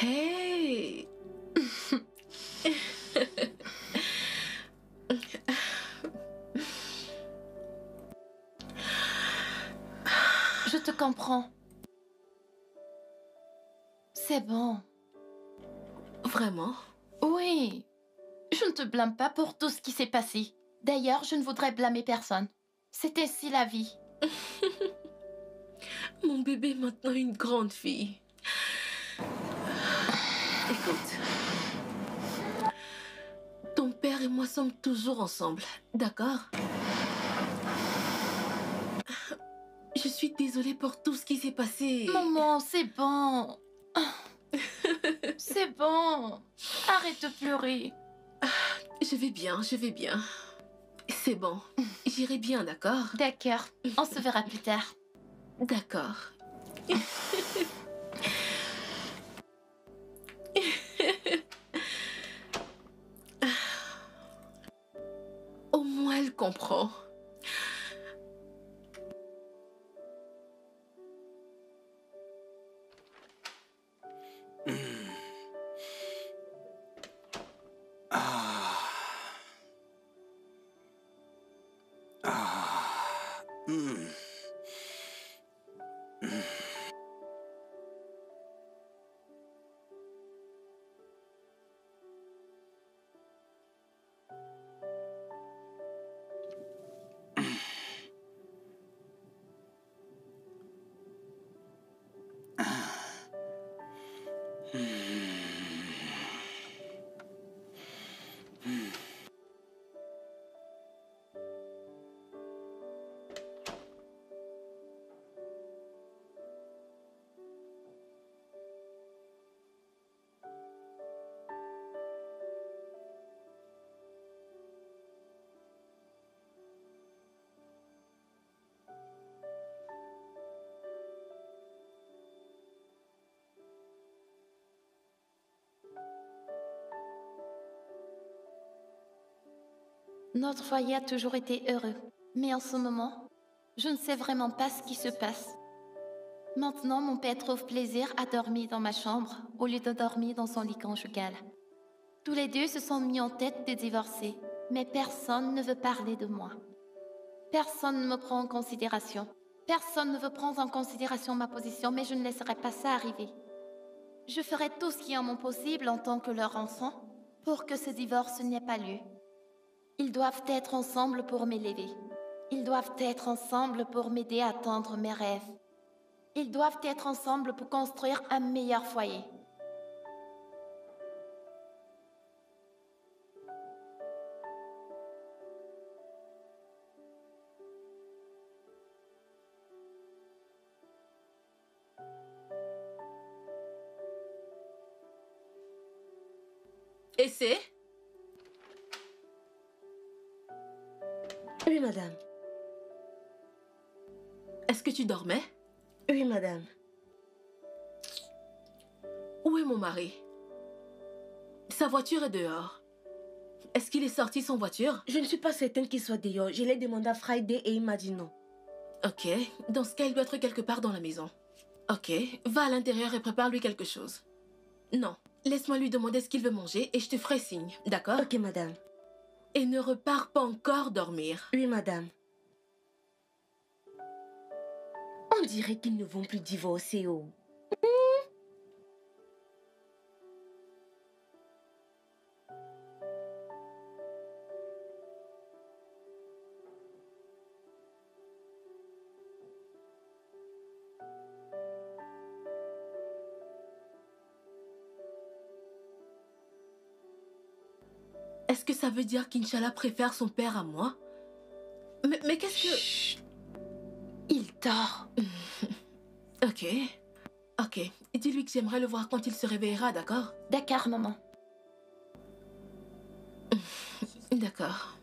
[SPEAKER 8] Hey!
[SPEAKER 3] Je te comprends. C'est bon.
[SPEAKER 8] Vraiment?
[SPEAKER 3] Oui. Je ne te blâme pas pour tout ce qui s'est passé. D'ailleurs, je ne voudrais blâmer personne. C'est ainsi la vie.
[SPEAKER 8] Mon bébé est maintenant une grande fille. Écoute. Ton père et moi sommes toujours ensemble, d'accord? Je suis désolée pour tout ce qui s'est passé.
[SPEAKER 3] Maman, c'est bon. C'est bon. Arrête de pleurer.
[SPEAKER 8] Je vais bien, je vais bien. C'est bon. J'irai bien, d'accord?
[SPEAKER 3] D'accord. On se verra plus tard.
[SPEAKER 8] D'accord. Au moins, elle comprend.
[SPEAKER 2] Ah. Ah. Hmm. Hmm.
[SPEAKER 3] Notre foyer a toujours été heureux. Mais en ce moment, je ne sais vraiment pas ce qui se passe. Maintenant, mon père trouve plaisir à dormir dans ma chambre au lieu de dormir dans son lit conjugal. Tous les deux se sont mis en tête de divorcer, mais personne ne veut parler de moi. Personne ne me prend en considération. Personne ne veut prendre en considération ma position, mais je ne laisserai pas ça arriver. Je ferai tout ce qui est en mon possible en tant que leur enfant pour que ce divorce n'ait pas lieu. Ils doivent être ensemble pour m'élever. Ils doivent être ensemble pour m'aider à atteindre mes rêves. Ils doivent être ensemble pour construire un meilleur foyer.
[SPEAKER 8] Et c'est?
[SPEAKER 4] Oui, madame.
[SPEAKER 8] Est-ce que tu dormais?
[SPEAKER 4] Oui, madame.
[SPEAKER 8] Où est mon mari? Sa voiture est dehors. Est-ce qu'il est sorti sans voiture?
[SPEAKER 4] Je ne suis pas certaine qu'il soit dehors. Je l'ai demandé à Friday et il m'a dit non.
[SPEAKER 8] Ok, dans ce cas, il doit être quelque part dans la maison. Ok, va à l'intérieur et prépare-lui quelque chose. Non, laisse-moi lui demander ce qu'il veut manger et je te ferai signe, d'accord?
[SPEAKER 4] Ok, madame.
[SPEAKER 8] Et ne repars pas encore dormir.
[SPEAKER 4] Oui, madame. On dirait qu'ils ne vont plus divorcer, oh.
[SPEAKER 8] Est-ce que ça veut dire qu'Inch'Allah préfère son père à moi? Mais qu'est-ce que...
[SPEAKER 3] Chut. Il dort.
[SPEAKER 8] Ok. Ok. Dis-lui que j'aimerais le voir quand il se réveillera, d'accord?
[SPEAKER 3] D'accord, maman.
[SPEAKER 8] D'accord.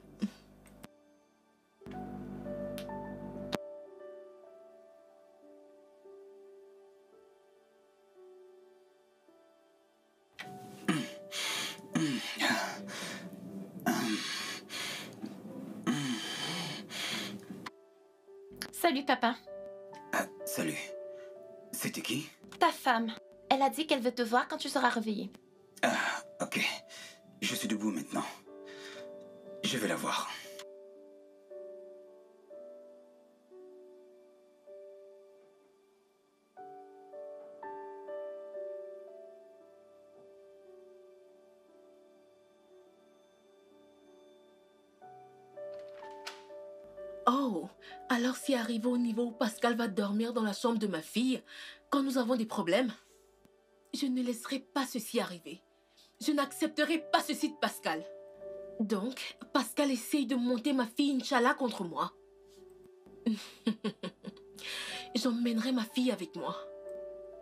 [SPEAKER 3] Salut, papa.
[SPEAKER 2] Ah, salut. C'était qui?
[SPEAKER 3] Ta femme. Elle a dit qu'elle veut te voir quand tu seras réveillé.
[SPEAKER 2] Ah, ok. Je suis debout maintenant. Je vais la voir.
[SPEAKER 8] Oh, alors si arrivé au niveau où Pascal va dormir dans la chambre de ma fille, quand nous avons des problèmes, je ne laisserai pas ceci arriver. Je n'accepterai pas ceci de Pascal. Donc, Pascal essaye de monter ma fille Inch'Allah contre moi. J'emmènerai ma fille avec moi.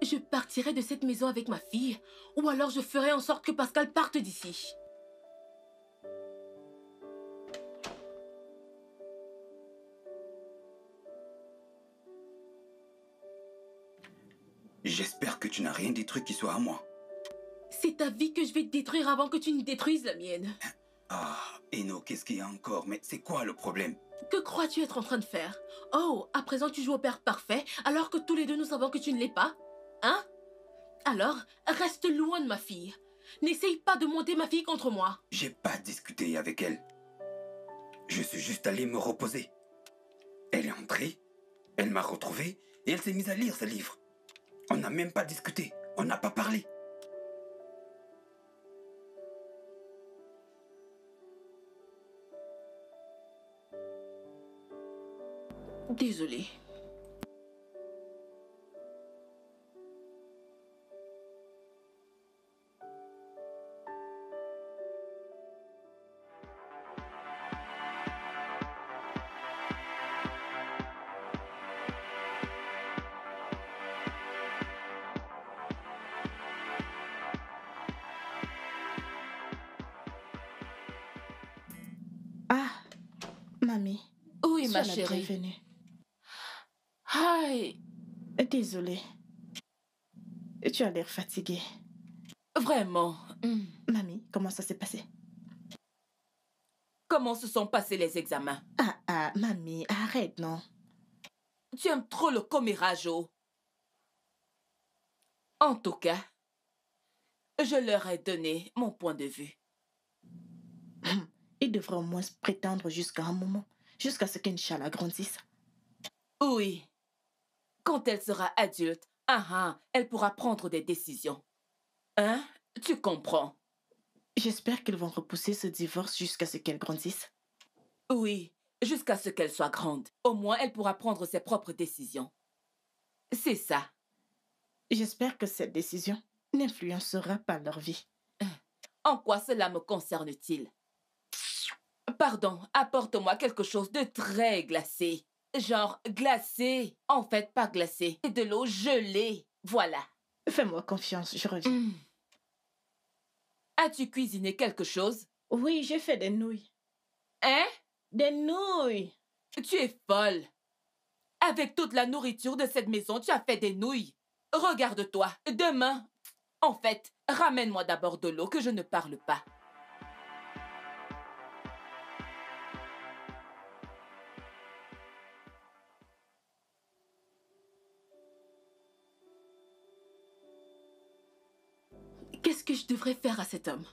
[SPEAKER 8] Je partirai de cette maison avec ma fille, ou alors je ferai en sorte que Pascal parte d'ici.
[SPEAKER 2] J'espère que tu n'as rien détruit qui soit à moi.
[SPEAKER 8] C'est ta vie que je vais détruire avant que tu ne détruises la mienne.
[SPEAKER 2] Ah, Eno, qu'est-ce qu'il y a encore? Mais c'est quoi le problème?
[SPEAKER 8] Que crois-tu être en train de faire? Oh, à présent tu joues au père parfait, alors que tous les deux nous savons que tu ne l'es pas? Hein? Alors, reste loin de ma fille. N'essaye pas de monter ma fille contre moi.
[SPEAKER 2] J'ai pas discuté avec elle. Je suis juste allé me reposer. Elle est entrée, elle m'a retrouvé et elle s'est mise à lire ce livre. On n'a même pas discuté, on n'a pas parlé.
[SPEAKER 8] Désolée.
[SPEAKER 7] Ah, mamie.
[SPEAKER 1] Oui, ma
[SPEAKER 7] sois la
[SPEAKER 1] chérie.
[SPEAKER 7] bienvenue.
[SPEAKER 1] Aïe,
[SPEAKER 7] Désolée. Tu as l'air fatiguée.
[SPEAKER 1] vraiment.
[SPEAKER 7] Mamie, comment ça s'est passé?
[SPEAKER 1] Comment se sont passés les examens?
[SPEAKER 7] Mamie, arrête, non?
[SPEAKER 1] Tu aimes trop le commérage, oh. En tout cas, je leur ai donné mon point de vue.
[SPEAKER 7] Il devrait au moins prétendre jusqu'à un moment, jusqu'à ce qu'Inch'Allah grandisse.
[SPEAKER 1] Oui. Quand elle sera adulte, elle pourra prendre des décisions. Hein? Tu comprends?
[SPEAKER 7] J'espère qu'ils vont repousser ce divorce jusqu'à ce qu'elle grandisse.
[SPEAKER 1] Oui, jusqu'à ce qu'elle soit grande. Au moins, elle pourra prendre ses propres décisions. C'est ça.
[SPEAKER 7] J'espère que cette décision n'influencera pas leur vie.
[SPEAKER 1] En quoi cela me concerne-t-il? Pardon, apporte-moi quelque chose de très glacé. Genre glacé. En fait, pas glacé. C'est de l'eau gelée. Voilà.
[SPEAKER 7] Fais-moi confiance, je reviens.
[SPEAKER 1] As-tu cuisiné quelque chose?
[SPEAKER 7] Oui, j'ai fait des nouilles.
[SPEAKER 1] Hein?
[SPEAKER 7] Des nouilles.
[SPEAKER 1] Tu es folle. Avec toute la nourriture de cette maison, tu as fait des nouilles. Regarde-toi. Demain. En fait, ramène-moi d'abord de l'eau que je ne parle pas.
[SPEAKER 8] Qu'est-ce que je devrais faire à cet homme?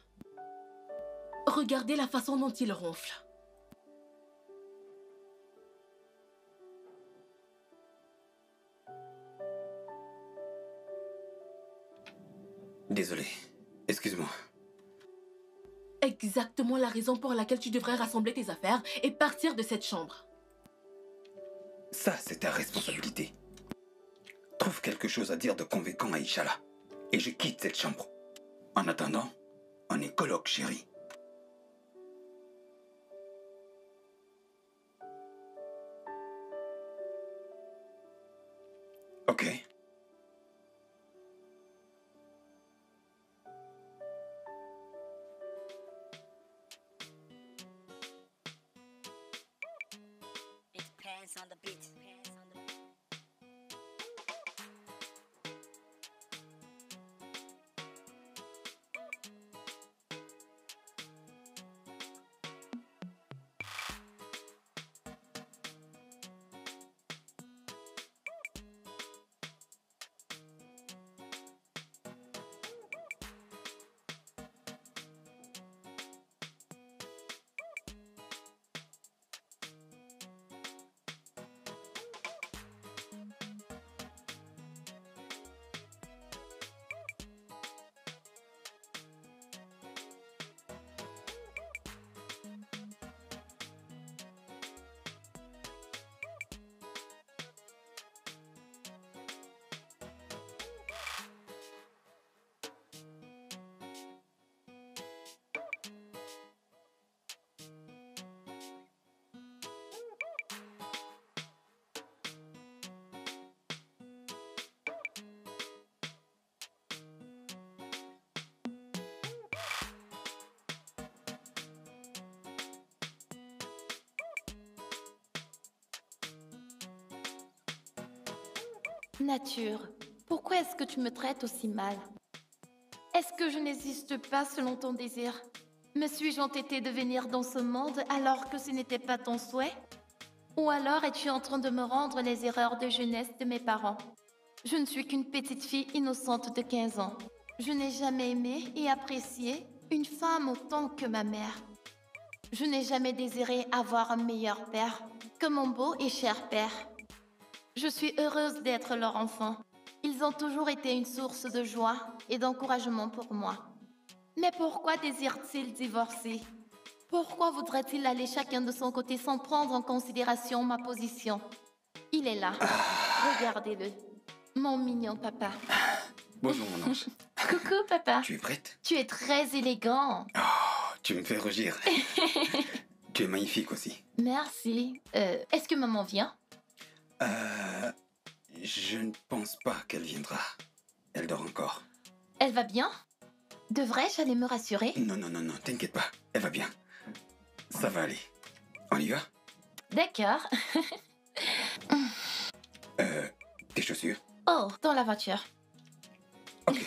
[SPEAKER 8] Regardez la façon dont il ronfle.
[SPEAKER 2] Désolé. Excuse-moi.
[SPEAKER 8] Exactement la raison pour laquelle tu devrais rassembler tes affaires et partir de cette chambre.
[SPEAKER 2] Ça, c'est ta responsabilité. Trouve quelque chose à dire de convaincant à Inch'Allah. Et je quitte cette chambre. En attendant, on est coloc, chérie. Ok.
[SPEAKER 9] It depends on the beat.
[SPEAKER 3] Nature, pourquoi est-ce que tu me traites aussi mal? Est-ce que je n'existe pas selon ton désir? Me suis-je entêtée de venir dans ce monde alors que ce n'était pas ton souhait? Ou alors es-tu en train de me rendre les erreurs de jeunesse de mes parents? Je ne suis qu'une petite fille innocente de 15 ans. Je n'ai jamais aimé et apprécié une femme autant que ma mère. Je n'ai jamais désiré avoir un meilleur père que mon beau et cher père. Je suis heureuse d'être leur enfant. Ils ont toujours été une source de joie et d'encouragement pour moi. Mais pourquoi désirent-ils divorcer? Pourquoi voudraient-ils aller chacun de son côté sans prendre en considération ma position? Il est là. Regardez-le. Mon mignon papa.
[SPEAKER 2] Bonjour, mon ange.
[SPEAKER 3] Coucou, papa.
[SPEAKER 2] Tu es prête?
[SPEAKER 3] Tu es très élégant.
[SPEAKER 2] Oh, tu me fais rougir. Tu es magnifique aussi.
[SPEAKER 3] Merci. Est-ce que maman vient?
[SPEAKER 2] Je ne pense pas qu'elle viendra. Elle dort encore.
[SPEAKER 3] Elle va bien? Devrais-je aller me rassurer?
[SPEAKER 2] Non, t'inquiète pas. Elle va bien. Ça va aller. On y va?
[SPEAKER 3] D'accord.
[SPEAKER 2] Tes chaussures?
[SPEAKER 3] Oh, dans la voiture.
[SPEAKER 2] Ok.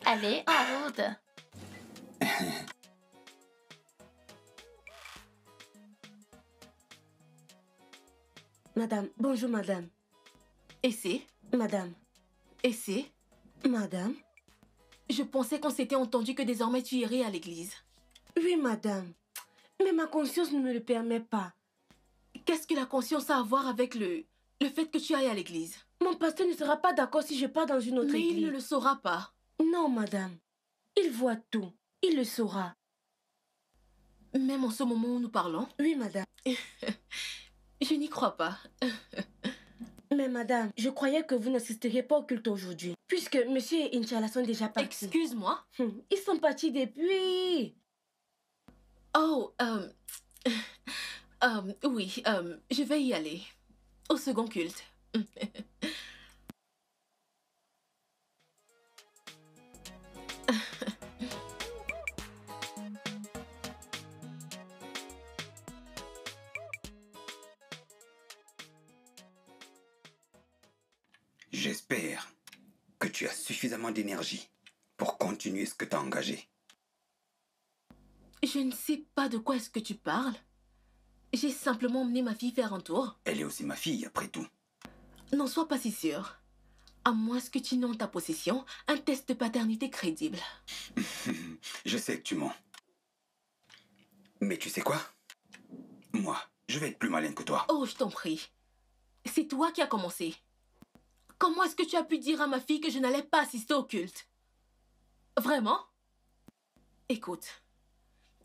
[SPEAKER 3] Allez, en route.
[SPEAKER 4] Madame, bonjour madame.
[SPEAKER 8] Et c'est?
[SPEAKER 4] Madame,
[SPEAKER 8] Et c'est?
[SPEAKER 4] madame.
[SPEAKER 8] Je pensais qu'on s'était entendu que désormais tu irais à l'église.
[SPEAKER 4] Oui madame. Mais ma conscience ne me le permet pas.
[SPEAKER 8] Qu'est-ce que la conscience a à voir avec le fait que tu ailles à l'église?
[SPEAKER 4] Mon pasteur ne sera pas d'accord si je pars dans une autre
[SPEAKER 8] Mais
[SPEAKER 4] église.
[SPEAKER 8] il ne le saura pas.
[SPEAKER 4] Non madame. Il voit tout. Il le saura.
[SPEAKER 8] Même en ce moment où nous parlons?
[SPEAKER 4] Oui madame.
[SPEAKER 8] Je n'y crois pas.
[SPEAKER 4] Mais madame, je croyais que vous n'assisteriez pas au culte aujourd'hui. Puisque monsieur et Inch'Allah sont déjà partis.
[SPEAKER 8] Excuse-moi?
[SPEAKER 4] Ils sont partis depuis.
[SPEAKER 8] Oh, oui, je vais y aller. Au second culte.
[SPEAKER 2] J'espère que tu as suffisamment d'énergie pour continuer ce que tu as engagé.
[SPEAKER 8] Je ne sais pas de quoi est-ce que tu parles. J'ai simplement emmené ma fille faire un tour.
[SPEAKER 2] Elle est aussi ma fille, après tout.
[SPEAKER 8] N'en sois pas si sûr. À moins que tu n'aies en ta possession un test de paternité crédible.
[SPEAKER 2] Je sais que tu mens. Mais tu sais quoi? Moi, je vais être plus malin que toi.
[SPEAKER 8] Oh, je t'en prie. C'est toi qui as commencé. Comment est-ce que tu as pu dire à ma fille que je n'allais pas assister au culte? Vraiment? Écoute,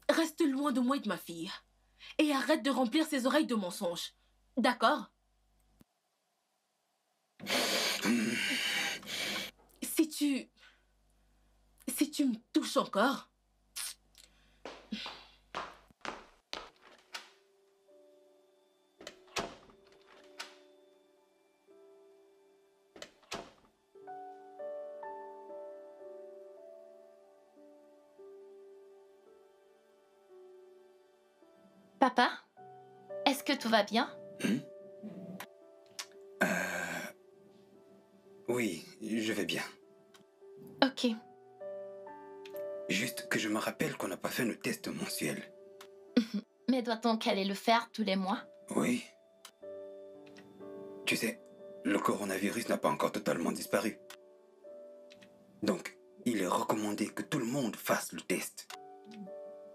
[SPEAKER 8] reste loin de moi et de ma fille. Et arrête de remplir ses oreilles de mensonges. D'accord? Si tu me touches encore...
[SPEAKER 3] Papa, est-ce que tout va bien?
[SPEAKER 2] Oui, je vais bien.
[SPEAKER 3] Ok.
[SPEAKER 2] Juste que je me rappelle qu'on n'a pas fait nos tests mensuels.
[SPEAKER 3] Mais doit-on qu'aller le faire tous les mois?
[SPEAKER 2] Oui. Tu sais, le coronavirus n'a pas encore totalement disparu. Donc, il est recommandé que tout le monde fasse le test.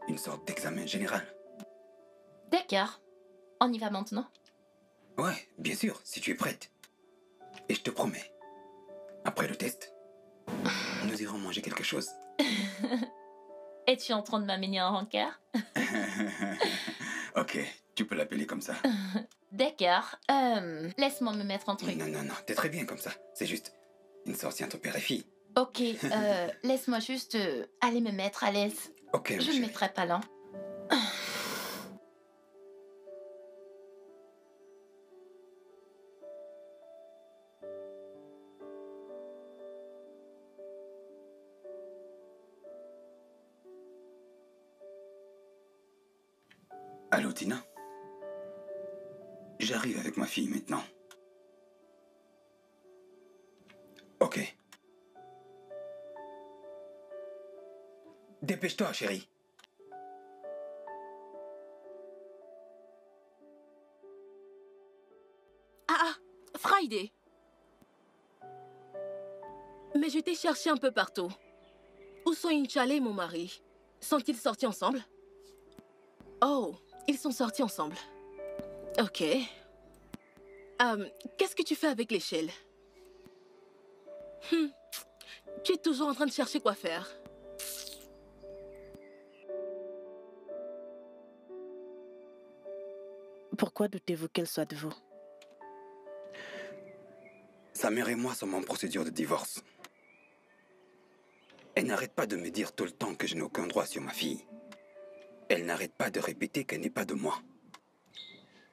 [SPEAKER 2] Une sorte d'examen général.
[SPEAKER 3] D'accord. On y va maintenant?
[SPEAKER 2] Ouais, bien sûr, si tu es prête. Et je te promets, après le test, nous irons manger quelque chose.
[SPEAKER 3] Es-tu en train de m'amener en rencard?
[SPEAKER 2] Ok, tu peux l'appeler comme ça.
[SPEAKER 3] D'accord. Laisse-moi me mettre en truc.
[SPEAKER 2] Non, non, non, t'es très bien comme ça. C'est juste une sortie entre père et fille.
[SPEAKER 3] Ok, laisse-moi juste aller me mettre à l'aise.
[SPEAKER 2] Ok, ma
[SPEAKER 3] Je ne
[SPEAKER 2] chérie.
[SPEAKER 3] mettrai pas lent.
[SPEAKER 2] Allô, Tina? J'arrive avec ma fille maintenant. Ok. Dépêche-toi, chérie.
[SPEAKER 8] Ah, Friday! Mais je t'ai cherché un peu partout. Où sont Inch'Allah et mon mari? Sont-ils sortis ensemble? Oh, ils sont sortis ensemble. Ok. Qu'est-ce que tu fais avec l'échelle? Tu es toujours en train de chercher quoi faire.
[SPEAKER 7] Pourquoi doutez-vous qu'elle soit de vous?
[SPEAKER 2] Sa mère et moi sommes en procédure de divorce. Elle n'arrête pas de me dire tout le temps que je n'ai aucun droit sur ma fille. Elle n'arrête pas de répéter qu'elle n'est pas de moi.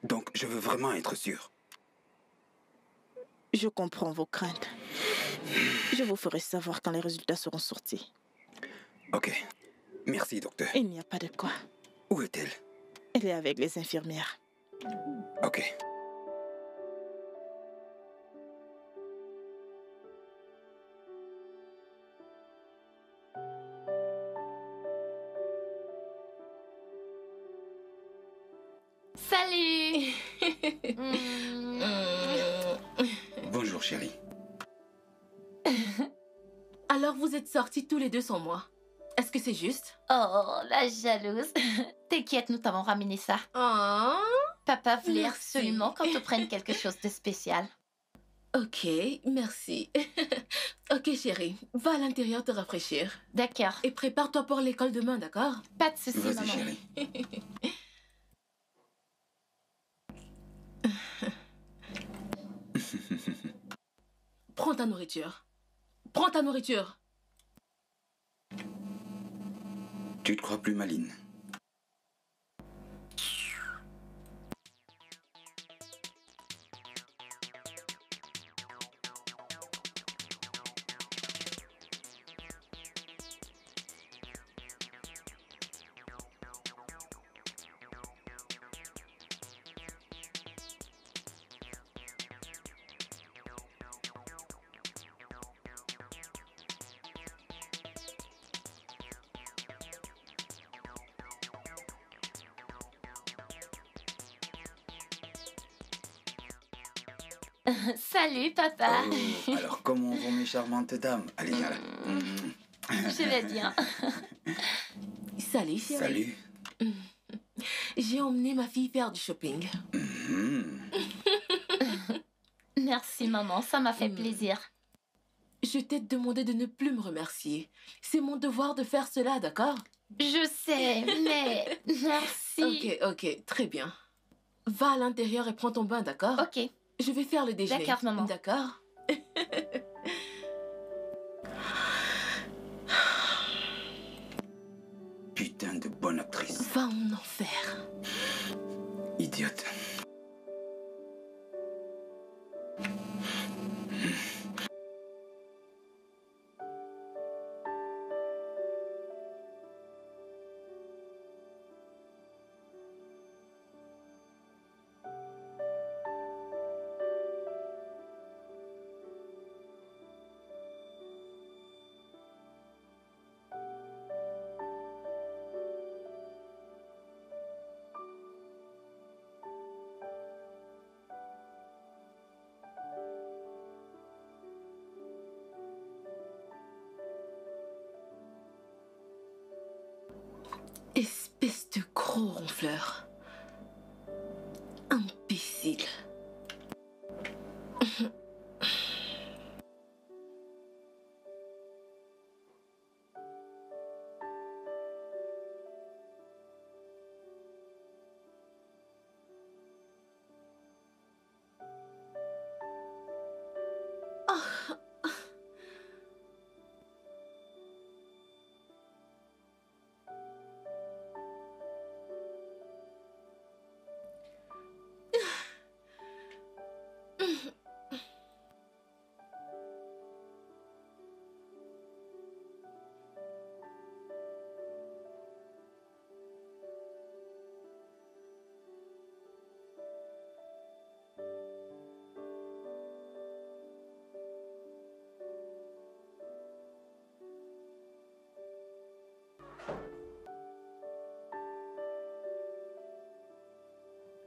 [SPEAKER 2] Donc, je veux vraiment être sûr.
[SPEAKER 7] Je comprends vos craintes. Je vous ferai savoir quand les résultats seront sortis.
[SPEAKER 2] Ok. Merci, docteur.
[SPEAKER 7] Il n'y a pas de quoi.
[SPEAKER 2] Où est-elle?
[SPEAKER 7] Elle est avec les infirmières.
[SPEAKER 2] Ok.
[SPEAKER 3] Salut.
[SPEAKER 2] Bonjour, chérie.
[SPEAKER 8] Alors vous êtes sortis tous les deux sans moi. Est-ce que c'est juste?
[SPEAKER 3] Oh, la jalouse. T'inquiète, nous t'avons ramené ça.
[SPEAKER 8] Oh,
[SPEAKER 3] Papa voulait
[SPEAKER 8] Merci.
[SPEAKER 3] absolument qu'on te prenne quelque chose de spécial.
[SPEAKER 8] ok, merci. Ok, chérie, va à l'intérieur te rafraîchir.
[SPEAKER 3] D'accord.
[SPEAKER 8] Et prépare-toi pour l'école demain, d'accord?
[SPEAKER 3] Pas de soucis,
[SPEAKER 2] Vas-y,
[SPEAKER 3] maman.
[SPEAKER 2] chérie.
[SPEAKER 8] Prends ta nourriture. Prends ta nourriture.
[SPEAKER 2] Tu te crois plus maline?
[SPEAKER 3] Salut, papa.
[SPEAKER 2] Oh, alors comment vont mes charmantes dames? Allez, viens là.
[SPEAKER 3] Je vais bien.
[SPEAKER 8] Salut, chérie.
[SPEAKER 2] Salut.
[SPEAKER 8] J'ai emmené ma fille faire du shopping.
[SPEAKER 3] Merci, maman. Ça m'a fait plaisir.
[SPEAKER 8] Je t'ai demandé de ne plus me remercier. C'est mon devoir de faire cela, d'accord?
[SPEAKER 3] Je sais, mais merci.
[SPEAKER 8] Ok, très bien. Va à l'intérieur et prends ton bain, d'accord?
[SPEAKER 3] Ok.
[SPEAKER 8] Je vais faire le déjeuner.
[SPEAKER 3] D'accord, maman.
[SPEAKER 8] D'accord?
[SPEAKER 2] Putain de bonne actrice.
[SPEAKER 8] Va en enfer.
[SPEAKER 2] Idiote.
[SPEAKER 8] Espèce de gros ronfleur. Imbécile.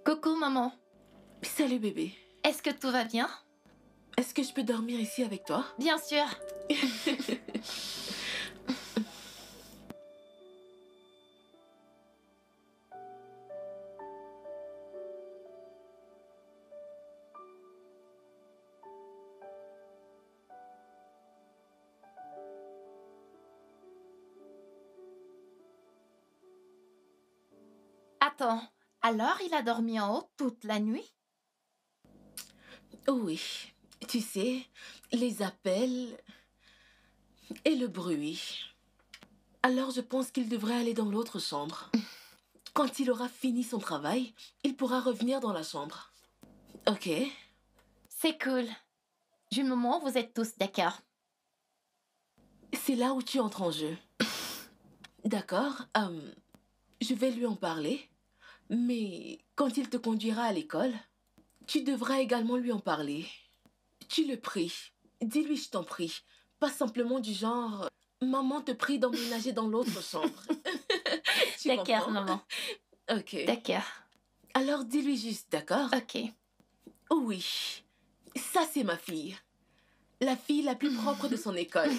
[SPEAKER 3] Coucou, maman.
[SPEAKER 8] Salut bébé.
[SPEAKER 3] Est-ce que tout va bien?
[SPEAKER 8] Est-ce que je peux dormir ici avec toi?
[SPEAKER 3] Bien sûr. Attends, alors il a dormi en haut toute la nuit?
[SPEAKER 8] Oh oui, tu sais, les appels et le bruit. Alors je pense qu'il devrait aller dans l'autre chambre. Quand il aura fini son travail, il pourra revenir dans la chambre. Ok?
[SPEAKER 3] C'est cool. Du moment où vous êtes tous d'accord.
[SPEAKER 8] C'est là où tu entres en jeu. D'accord, je vais lui en parler. Mais quand il te conduira à l'école, tu devras également lui en parler. Tu le pries. Dis-lui, je t'en prie. Pas simplement du genre, maman te prie d'emménager dans l'autre chambre. Tu
[SPEAKER 3] D'accord,
[SPEAKER 8] comprends?
[SPEAKER 3] maman.
[SPEAKER 8] Ok.
[SPEAKER 3] D'accord.
[SPEAKER 8] Alors dis-lui juste, d'accord?
[SPEAKER 3] Ok.
[SPEAKER 8] Oui, ça c'est ma fille. La fille la plus propre de son école.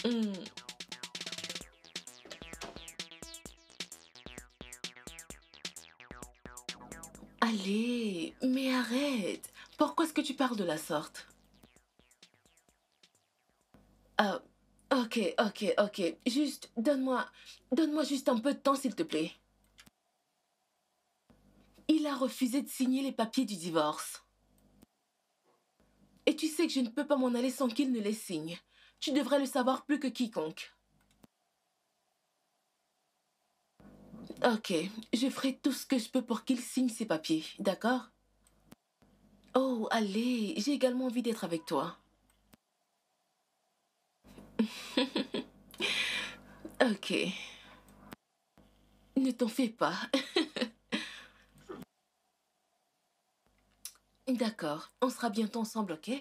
[SPEAKER 8] Hmm. Allez, mais arrête. Pourquoi est-ce que tu parles de la sorte? Ah, ok. Juste, donne-moi juste un peu de temps, s'il te plaît. Il a refusé de signer les papiers du divorce. Et tu sais que je ne peux pas m'en aller sans qu'il ne les signe. Tu devrais le savoir plus que quiconque. Ok, je ferai tout ce que je peux pour qu'il signe ces papiers, d'accord? Oh, allez, j'ai également envie d'être avec toi. Ok. Ne t'en fais pas. D'accord, on sera bientôt ensemble, ok?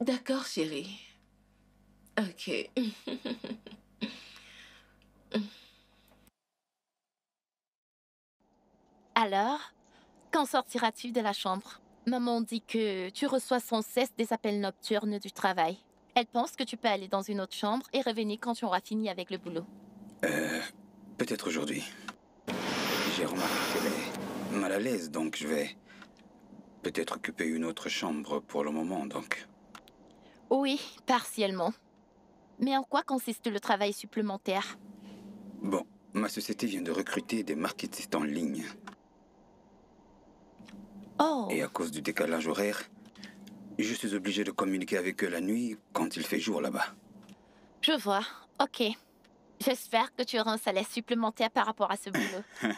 [SPEAKER 8] D'accord, chérie. Ok.
[SPEAKER 3] Alors, quand sortiras-tu de la chambre? Maman dit que tu reçois sans cesse des appels nocturnes du travail. Elle pense que tu peux aller dans une autre chambre et revenir quand tu auras fini avec le boulot.
[SPEAKER 2] Peut-être aujourd'hui. J'ai remarqué qu'elle est mal à l'aise, donc je vais peut-être occuper une autre chambre pour le moment, donc.
[SPEAKER 3] Oui, partiellement. Mais en quoi consiste le travail supplémentaire?
[SPEAKER 2] Bon, ma société vient de recruter des marketistes en ligne.
[SPEAKER 3] Oh,
[SPEAKER 2] Et à cause du décalage horaire, je suis obligé de communiquer avec eux la nuit quand il fait jour là-bas.
[SPEAKER 3] je vois. Ok. J'espère que tu auras un salaire supplémentaire par rapport à ce boulot.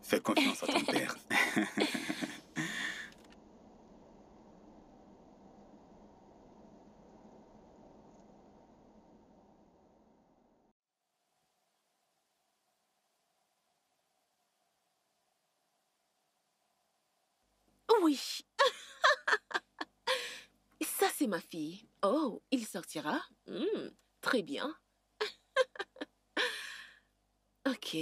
[SPEAKER 2] Fais confiance à ton père.
[SPEAKER 8] Oui. Ça, c'est ma fille. Oh, il sortira? Très bien. Ok.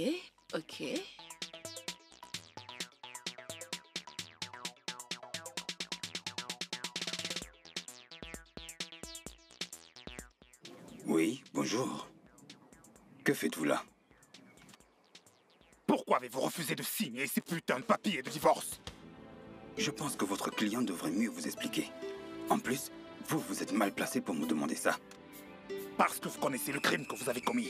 [SPEAKER 2] Oui, bonjour. Que faites-vous là?
[SPEAKER 5] Pourquoi avez-vous refusé de signer ces putains de papiers de divorce?
[SPEAKER 2] Je pense que votre client devrait mieux vous expliquer. En plus, vous êtes mal placé pour me demander ça.
[SPEAKER 5] Parce que vous connaissez le crime que vous avez commis.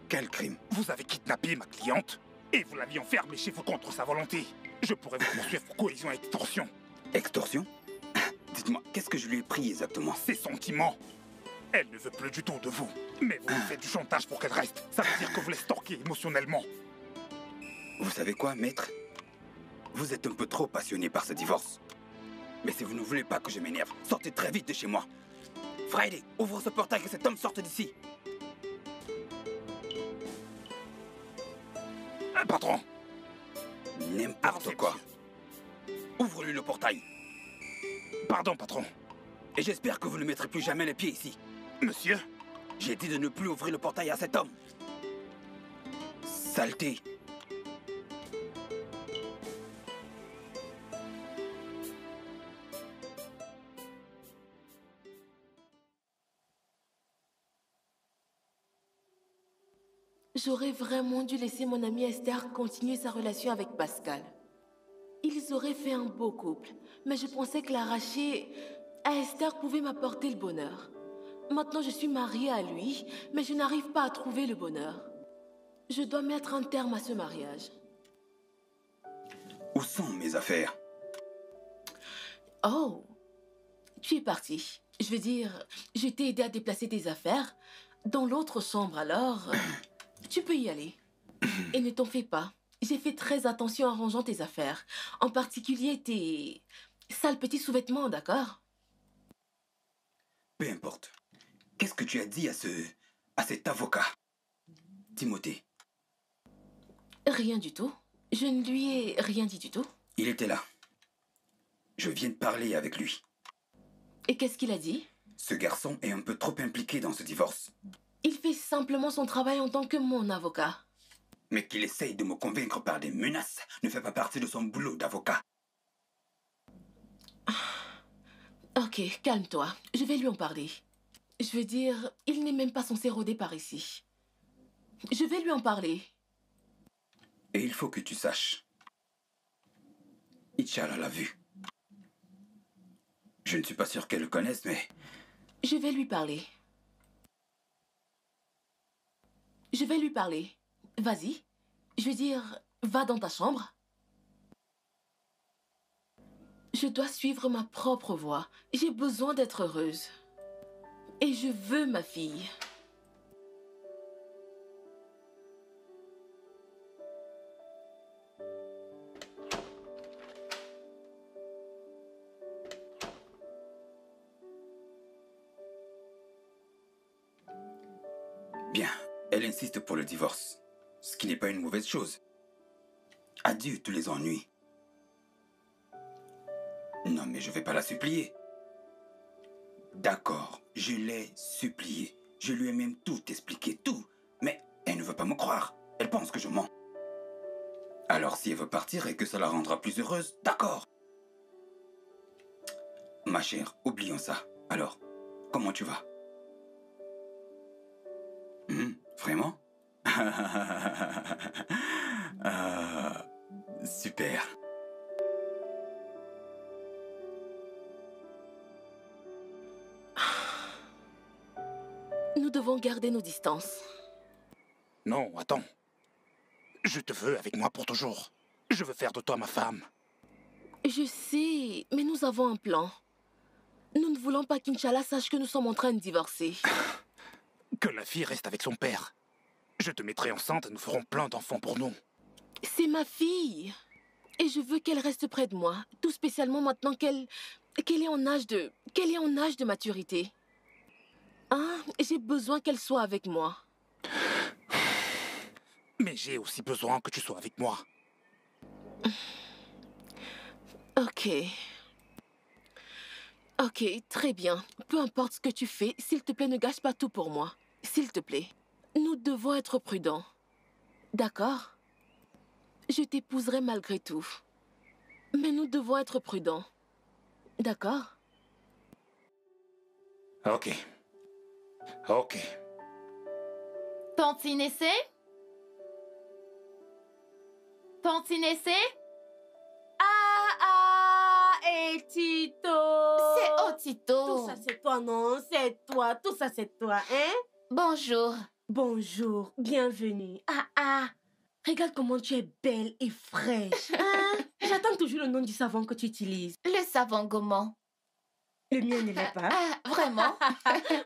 [SPEAKER 2] Quel crime?
[SPEAKER 5] Vous avez kidnappé ma cliente et vous l'aviez enfermée chez vous contre sa volonté. Je pourrais vous poursuivre pour cohésion et extorsion.
[SPEAKER 2] Extorsion? Dites-moi, qu'est-ce que je lui ai pris exactement?
[SPEAKER 5] Ses sentiments. Elle ne veut plus du tout de vous. Mais vous lui faites du chantage pour qu'elle reste. Ça veut dire que vous la stalkez émotionnellement.
[SPEAKER 2] Vous savez quoi, maître? Vous êtes un peu trop passionné par ce divorce. Mais si vous ne voulez pas que je m'énerve, sortez très vite de chez moi. Friday, ouvre ce portail que cet homme sorte d'ici.
[SPEAKER 5] Patron,
[SPEAKER 2] N'importe
[SPEAKER 5] avancez,
[SPEAKER 2] quoi. Ouvre-lui le portail.
[SPEAKER 5] pardon, patron.
[SPEAKER 2] Et j'espère que vous ne mettrez plus jamais les pieds ici.
[SPEAKER 5] Monsieur,
[SPEAKER 2] J'ai dit de ne plus ouvrir le portail à cet homme. Saleté.
[SPEAKER 8] J'aurais vraiment dû laisser mon amie Esther continuer sa relation avec Pascal. Ils auraient fait un beau couple, mais je pensais que l'arracher à Esther pouvait m'apporter le bonheur. Maintenant, je suis mariée à lui, mais je n'arrive pas à trouver le bonheur. Je dois mettre un terme à ce mariage.
[SPEAKER 2] Où sont mes affaires?
[SPEAKER 8] Oh, tu es parti. Je veux dire, je t'ai aidé à déplacer tes affaires dans l'autre chambre, alors tu peux y aller. Et ne t'en fais pas. J'ai fait très attention en rangeant tes affaires. En particulier tes sales petits sous-vêtements, d'accord?
[SPEAKER 2] Peu importe. Qu'est-ce que tu as dit à cet avocat? Timothée,
[SPEAKER 8] Rien du tout. Je ne lui ai rien dit du tout.
[SPEAKER 2] il était là. Je viens de parler avec lui.
[SPEAKER 8] Et qu'est-ce qu'il a dit?
[SPEAKER 2] Ce garçon est un peu trop impliqué dans ce divorce.
[SPEAKER 8] Il fait simplement son travail en tant que mon avocat.
[SPEAKER 2] Mais qu'il essaye de me convaincre par des menaces ne fait pas partie de son boulot d'avocat.
[SPEAKER 8] Ok, calme-toi. Je vais lui en parler. Je veux dire, il n'est même pas censé rôder par ici. Je vais lui en parler.
[SPEAKER 2] Et il faut que tu saches. Inch'Allah l'a vu. Je ne suis pas sûr qu'elle le connaisse, mais...
[SPEAKER 8] Je vais lui parler. Je vais lui parler. Vas-y. Je veux dire, va dans ta chambre. Je dois suivre ma propre voie. J'ai besoin d'être heureuse. Et je veux ma fille.
[SPEAKER 2] Bien, elle insiste pour le divorce. Ce qui n'est pas une mauvaise chose. Adieu tous les ennuis. Non, mais je vais pas la supplier. D'accord, je l'ai suppliée. Je lui ai même tout expliqué, tout. Mais elle ne veut pas me croire. Elle pense que je mens. Alors si elle veut partir et que ça la rendra plus heureuse, d'accord. Ma chère, oublions ça. Alors, comment tu vas? Vraiment? Super.
[SPEAKER 8] Nous devons garder nos distances.
[SPEAKER 5] Non, attends. Je te veux avec moi pour toujours. Je veux faire de toi ma femme.
[SPEAKER 8] Je sais, mais nous avons un plan. Nous ne voulons pas qu'Inch'Allah sache que nous sommes en train de divorcer.
[SPEAKER 5] Que la fille reste avec son père. Je te mettrai enceinte et nous ferons plein d'enfants pour nous.
[SPEAKER 8] C'est ma fille. Et je veux qu'elle reste près de moi. Tout spécialement maintenant qu'elle est en âge de maturité. Hein? J'ai besoin qu'elle soit avec moi.
[SPEAKER 5] Mais j'ai aussi besoin que tu sois avec moi.
[SPEAKER 8] Ok. Ok, très bien. Peu importe ce que tu fais, s'il te plaît, ne gâche pas tout pour moi. S'il te plaît. Nous devons être prudents. D'accord? Je t'épouserai malgré tout. Mais nous devons être prudents. D'accord?
[SPEAKER 5] Ok. Ok.
[SPEAKER 3] Tantinessé? Tantinessé?
[SPEAKER 4] Et Tito!
[SPEAKER 6] C'est
[SPEAKER 4] Tout
[SPEAKER 6] Otito.
[SPEAKER 4] ça, c'est toi, non? C'est toi. Tout ça, c'est toi, hein?
[SPEAKER 6] Bonjour.
[SPEAKER 4] Bonjour, bienvenue. Regarde comment tu es belle et fraîche. Hein? J'attends toujours le nom du savon que tu utilises.
[SPEAKER 6] Le savon gourmand.
[SPEAKER 4] Le mien ne l'est pas.
[SPEAKER 6] Vraiment?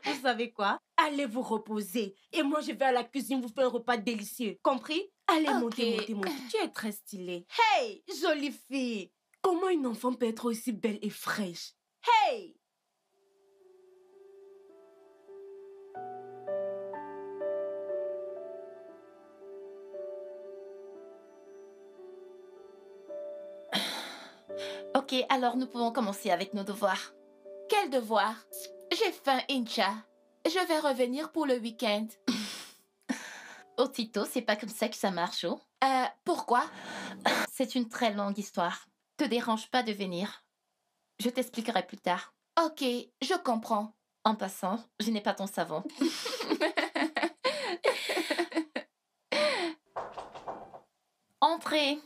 [SPEAKER 4] Vous savez quoi? Allez vous reposer. Et moi, je vais à la cuisine vous faire un repas délicieux. Compris? Allez,
[SPEAKER 6] Ok.
[SPEAKER 4] monter. Tu es très stylée. Hey, jolie fille. Comment une enfant peut être aussi belle et fraîche? Hey!
[SPEAKER 3] Ok, alors nous pouvons commencer avec nos devoirs.
[SPEAKER 6] Quel devoir? J'ai faim, Incha. Je vais revenir pour le week-end.
[SPEAKER 3] Oh Tito, c'est pas comme ça que ça marche, oh.
[SPEAKER 6] Pourquoi?
[SPEAKER 3] C'est une très longue histoire. Te dérange pas de venir. Je t'expliquerai plus tard.
[SPEAKER 6] Ok, je comprends.
[SPEAKER 3] En passant, je n'ai pas ton savon. Entrez.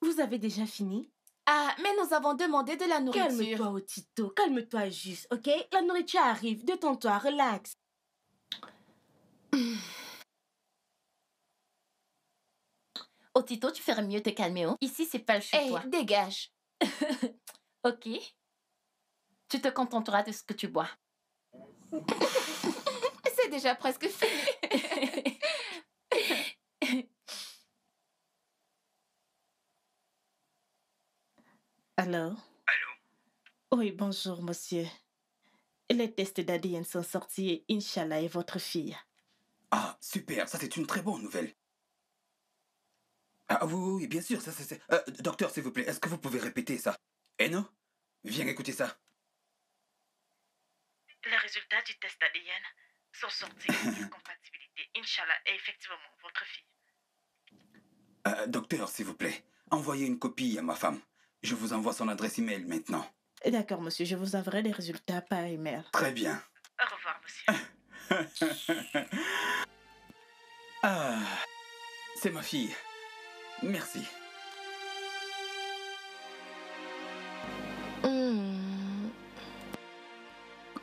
[SPEAKER 4] Vous avez déjà fini?
[SPEAKER 6] Mais nous avons demandé de la nourriture.
[SPEAKER 4] Calme-toi, Otito. Calme-toi juste, ok? La nourriture arrive. Détends-toi, relax.
[SPEAKER 3] Oh Tito, tu ferais mieux de te calmer, oh. Ici, c'est pas le chez
[SPEAKER 6] Hey,
[SPEAKER 3] toi.
[SPEAKER 6] dégage.
[SPEAKER 3] Ok. Tu te contenteras de ce que tu bois.
[SPEAKER 6] C'est déjà presque fini.
[SPEAKER 7] Alors? Oui, bonjour, monsieur. Les tests d'ADN sont sortis et Inch'Allah est votre fille.
[SPEAKER 2] Ah, super, ça c'est une très bonne nouvelle. Ah oui, oui, oui, bien sûr, ça c'est... docteur, s'il vous plaît, est-ce que vous pouvez répéter ça? Eno, viens écouter ça.
[SPEAKER 7] Les résultats du test ADN sont sortis. Compatibilité, Inch'Allah, est effectivement votre fille.
[SPEAKER 2] Docteur, s'il vous plaît, envoyez une copie à ma femme. Je vous envoie son adresse email maintenant.
[SPEAKER 7] D'accord, monsieur, je vous enverrai les résultats par email.
[SPEAKER 2] Très bien.
[SPEAKER 7] Au revoir, monsieur.
[SPEAKER 2] Ah, c'est ma fille. Merci.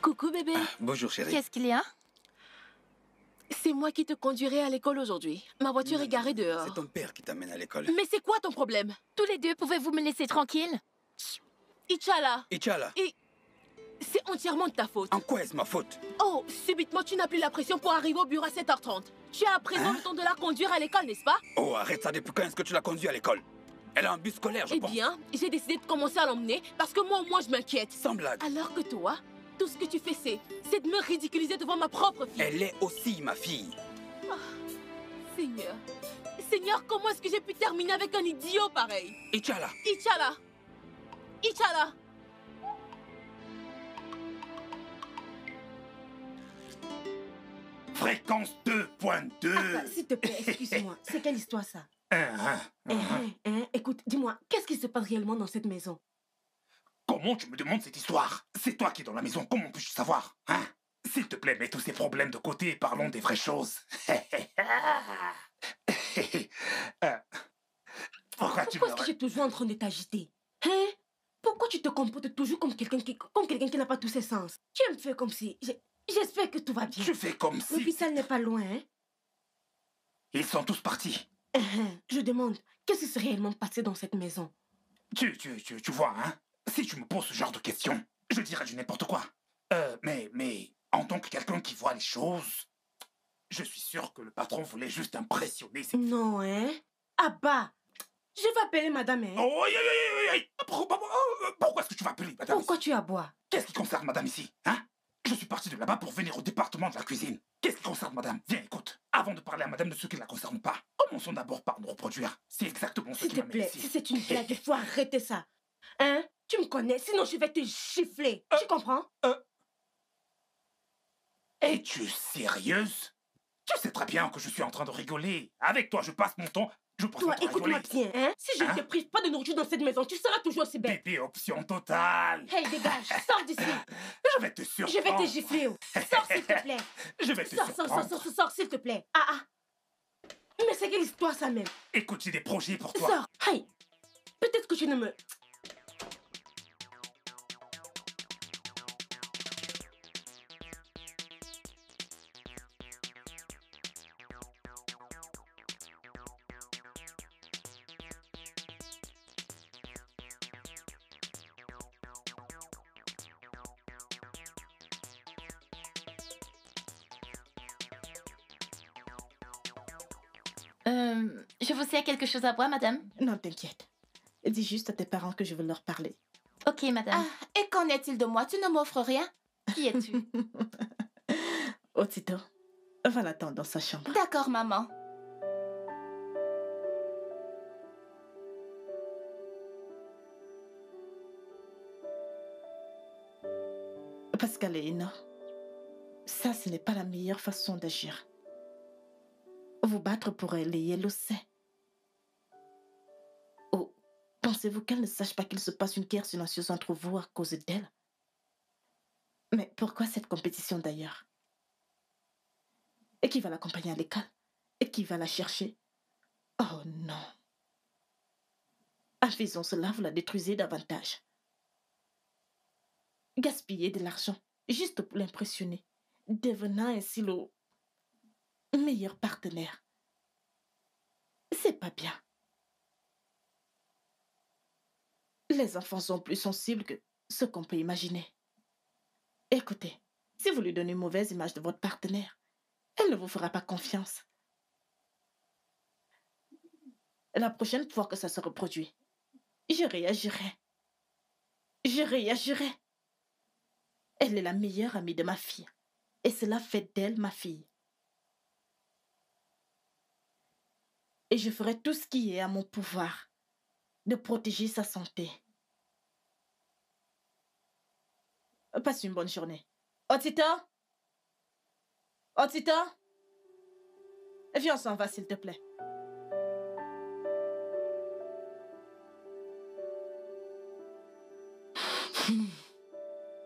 [SPEAKER 8] Coucou bébé.
[SPEAKER 2] Bonjour chérie.
[SPEAKER 3] Qu'est-ce qu'il y a?
[SPEAKER 8] C'est moi qui te conduirai à l'école aujourd'hui. Ma voiture est garée
[SPEAKER 2] C'est
[SPEAKER 8] dehors.
[SPEAKER 2] ton père qui t'amène à l'école.
[SPEAKER 8] Mais c'est quoi ton problème?
[SPEAKER 3] Tous les deux, pouvez-vous me laisser tranquille?
[SPEAKER 8] Inch'Allah,
[SPEAKER 2] Inch'Allah,
[SPEAKER 8] c'est entièrement de ta faute.
[SPEAKER 2] en quoi est-ce ma faute?
[SPEAKER 8] Oh, subitement, tu n'as plus la pression pour arriver au bureau à 7h30. Tu as à présent le temps de la conduire à l'école, n'est-ce pas?
[SPEAKER 2] Oh, arrête ça, depuis quand est-ce que tu l'as conduit à l'école? Elle a un bus scolaire, je
[SPEAKER 8] Eh
[SPEAKER 2] pense.
[SPEAKER 8] bien, j'ai décidé de commencer à l'emmener parce que moi, au moins, je m'inquiète.
[SPEAKER 2] Sans blague.
[SPEAKER 8] Alors que toi, tout ce que tu fais, c'est de me ridiculiser devant ma propre fille.
[SPEAKER 2] Elle est aussi ma fille.
[SPEAKER 8] Seigneur, Seigneur, comment est-ce que j'ai pu terminer avec un idiot pareil?
[SPEAKER 2] Inch'Allah.
[SPEAKER 8] Inch'Allah, Inch'Allah.
[SPEAKER 5] Fréquence 2.2.
[SPEAKER 4] S'il te plaît, excuse-moi. C'est quelle histoire ça?
[SPEAKER 5] Hein,
[SPEAKER 4] Écoute, dis-moi, qu'est-ce qui se passe réellement dans cette maison?
[SPEAKER 5] Comment tu me demandes cette histoire? C'est toi qui es dans la maison, comment puis-je savoir? Hein? S'il te plaît, mets tous ces problèmes de côté et parlons des vraies choses. Pourquoi tu
[SPEAKER 4] Pourquoi
[SPEAKER 5] me...
[SPEAKER 4] est-ce que tu es toujours en train de t'agiter? Hein? Pourquoi tu te comportes toujours comme quelqu'un qui n'a pas tous ses sens? Tu me fais comme si... J'espère que tout va bien.
[SPEAKER 5] Tu fais comme si...
[SPEAKER 4] L'hôpital n'est pas loin, hein?
[SPEAKER 5] Ils sont tous partis.
[SPEAKER 4] Je demande, qu'est-ce qui s'est réellement passé dans cette maison?
[SPEAKER 5] Tu vois, hein? Si tu me poses ce genre de questions, je dirais du n'importe quoi. Mais en tant que quelqu'un qui voit les choses, je suis sûr que le patron voulait juste impressionner ses...
[SPEAKER 4] Non, hein? Abba! Je vais appeler madame, hein?
[SPEAKER 5] Oh, aïe, aïe, aïe, aïe. Pourquoi est-ce que tu vas appeler madame
[SPEAKER 4] Pourquoi
[SPEAKER 5] ici?
[SPEAKER 4] tu aboies?
[SPEAKER 5] Qu'est-ce qui concerne madame ici, hein? Je suis parti de là-bas pour venir au département de la cuisine. Qu'est-ce qui concerne madame? Viens, écoute. Avant de parler à madame de ce qui ne la concerne pas, commençons d'abord par nous reproduire. C'est exactement ce
[SPEAKER 4] S'il
[SPEAKER 5] qui
[SPEAKER 4] te
[SPEAKER 5] m'amène
[SPEAKER 4] plaît,
[SPEAKER 5] ici.
[SPEAKER 4] si c'est une blague, il faut arrêter ça. Hein? Tu me connais, sinon je vais te gifler. Tu comprends?
[SPEAKER 5] Es-tu sérieuse? Tu sais très bien que je suis en train de rigoler. Avec toi, je passe mon temps... Je passe mon
[SPEAKER 4] Toi,
[SPEAKER 5] temps à
[SPEAKER 4] écoute-moi
[SPEAKER 5] rigoler.
[SPEAKER 4] bien, hein? Si je ne
[SPEAKER 5] Hein?
[SPEAKER 4] te prive pas de nourriture dans cette maison, tu seras toujours aussi belle.
[SPEAKER 5] Bébé, option totale.
[SPEAKER 4] Hey, dégage, sors d'ici.
[SPEAKER 5] Je vais te
[SPEAKER 4] Je
[SPEAKER 5] surprendre.
[SPEAKER 4] vais te gifler. Oh. Sors, s'il te plaît.
[SPEAKER 5] Je vais te
[SPEAKER 4] Sors,
[SPEAKER 5] surprendre.
[SPEAKER 4] sors, s'il te plaît. Mais c'est quelle histoire, ça même?
[SPEAKER 5] Écoute, j'ai des projets pour toi.
[SPEAKER 4] Sors. Hey, peut-être que tu ne me...
[SPEAKER 3] Je vous sers quelque chose à boire, madame?
[SPEAKER 7] Non, t'inquiète. Dis juste à tes parents que je veux leur parler.
[SPEAKER 3] Ok, madame.
[SPEAKER 6] Et qu'en est-il de moi? Tu ne m'offres rien?
[SPEAKER 3] Qui es-tu?
[SPEAKER 7] Otito, va l'attendre dans sa chambre.
[SPEAKER 6] D'accord, maman.
[SPEAKER 7] Pascal et Ina, ça, ce n'est pas la meilleure façon d'agir. Vous battre pour elle, et elle le sait. Oh, pensez-vous qu'elle ne sache pas qu'il se passe une guerre silencieuse entre vous à cause d'elle? Mais pourquoi cette compétition d'ailleurs? Et qui va l'accompagner à l'école? Et qui va la chercher? Oh non. En faisant cela, vous la détruisez davantage. Gaspiller de l'argent juste pour l'impressionner, devenant ainsi le meilleur partenaire. C'est pas bien. Les enfants sont plus sensibles que ce qu'on peut imaginer. Écoutez, si vous lui donnez une mauvaise image de votre partenaire, elle ne vous fera pas confiance. La prochaine fois que ça se reproduit, je réagirai. Je réagirai. Elle est la meilleure amie de ma fille. Et cela fait d'elle ma fille. Et je ferai tout ce qui est à mon pouvoir de protéger sa santé. Passe une bonne journée. Otito? Otito? Viens, on s'en va, s'il te plaît.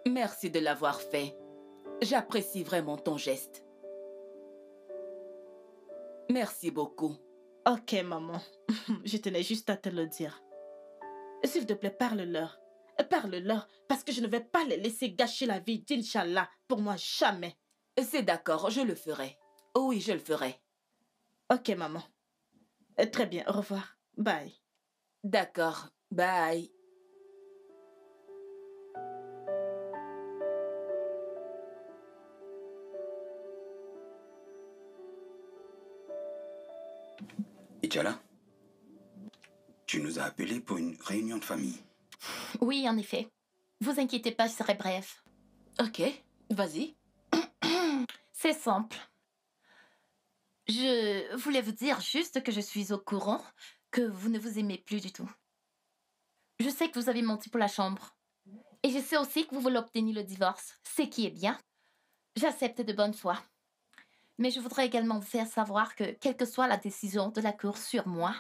[SPEAKER 1] Merci de l'avoir fait. J'apprécie vraiment ton geste. Merci beaucoup.
[SPEAKER 7] Ok, maman. Je tenais juste à te le dire. S'il te plaît, parle-leur. Parle-leur, parce que je ne vais pas les laisser gâcher la vie d'Inch'Allah. Pour moi, jamais.
[SPEAKER 1] C'est d'accord, je le ferai. Oui, je le ferai.
[SPEAKER 7] Ok, maman. Très bien, au revoir. Bye.
[SPEAKER 1] D'accord, bye.
[SPEAKER 2] Ijala, tu nous as appelés pour une réunion de famille.
[SPEAKER 3] Oui, en effet. Vous inquiétez pas, je serai bref.
[SPEAKER 8] Ok, vas-y.
[SPEAKER 3] C'est simple. Je voulais vous dire juste que je suis au courant que vous ne vous aimez plus du tout. Je sais que vous avez menti pour la chambre. Et je sais aussi que vous voulez obtenir le divorce, ce qui est bien. J'accepte de bonne foi. Mais je voudrais également vous faire savoir que, quelle que soit la décision de la Cour sur moi,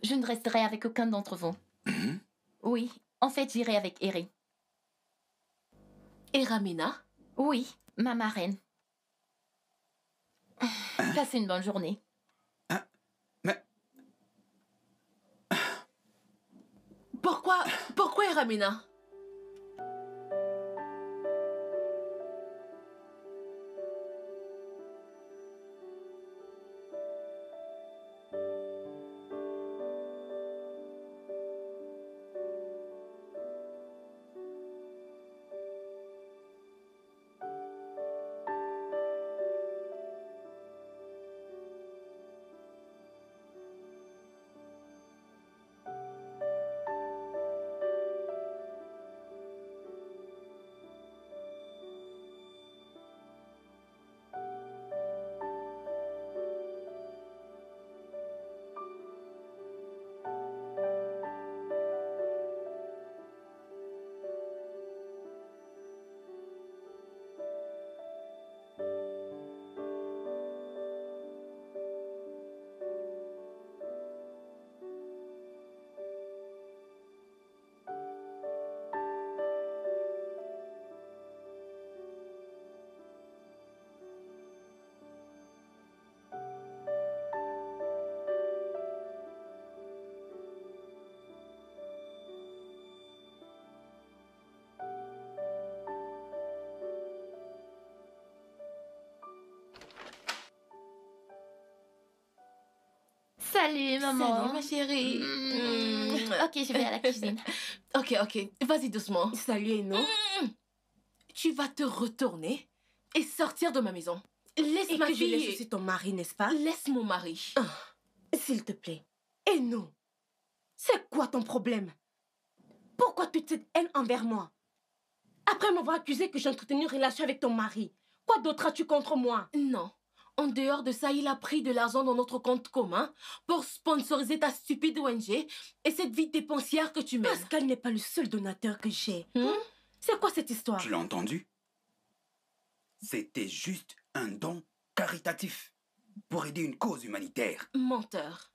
[SPEAKER 3] je ne resterai avec aucun d'entre vous. Oui, en fait, j'irai avec Eri.
[SPEAKER 8] Et Ramina?
[SPEAKER 3] Oui, ma marraine. Passez une bonne journée.
[SPEAKER 2] Mais
[SPEAKER 8] Pourquoi Ramina?
[SPEAKER 3] Salut, maman.
[SPEAKER 8] Salut, ma chérie.
[SPEAKER 3] Ok, je vais à la cuisine.
[SPEAKER 8] Ok, vas-y doucement.
[SPEAKER 4] Salut, Eno.
[SPEAKER 8] Tu vas te retourner et sortir de ma maison. Laisse
[SPEAKER 4] Et
[SPEAKER 8] ma
[SPEAKER 4] que je
[SPEAKER 8] fille.
[SPEAKER 4] laisse aussi ton mari, n'est-ce pas?
[SPEAKER 8] Laisse mon mari.
[SPEAKER 4] S'il te plaît. Eno, c'est quoi ton problème? Pourquoi toute cette haine envers moi? Après m'avoir accusé que j'ai entretenu une relation avec ton mari, quoi d'autre as-tu contre moi?
[SPEAKER 8] Non. En dehors de ça, il a pris de l'argent dans notre compte commun pour sponsoriser ta stupide ONG et cette vie dépensière que tu mènes.
[SPEAKER 4] Pascal n'est pas le seul donateur que j'ai.
[SPEAKER 8] Hmm?
[SPEAKER 4] C'est quoi cette histoire?
[SPEAKER 2] tu l'as entendu? C'était juste un don caritatif pour aider une cause humanitaire.
[SPEAKER 8] Menteur.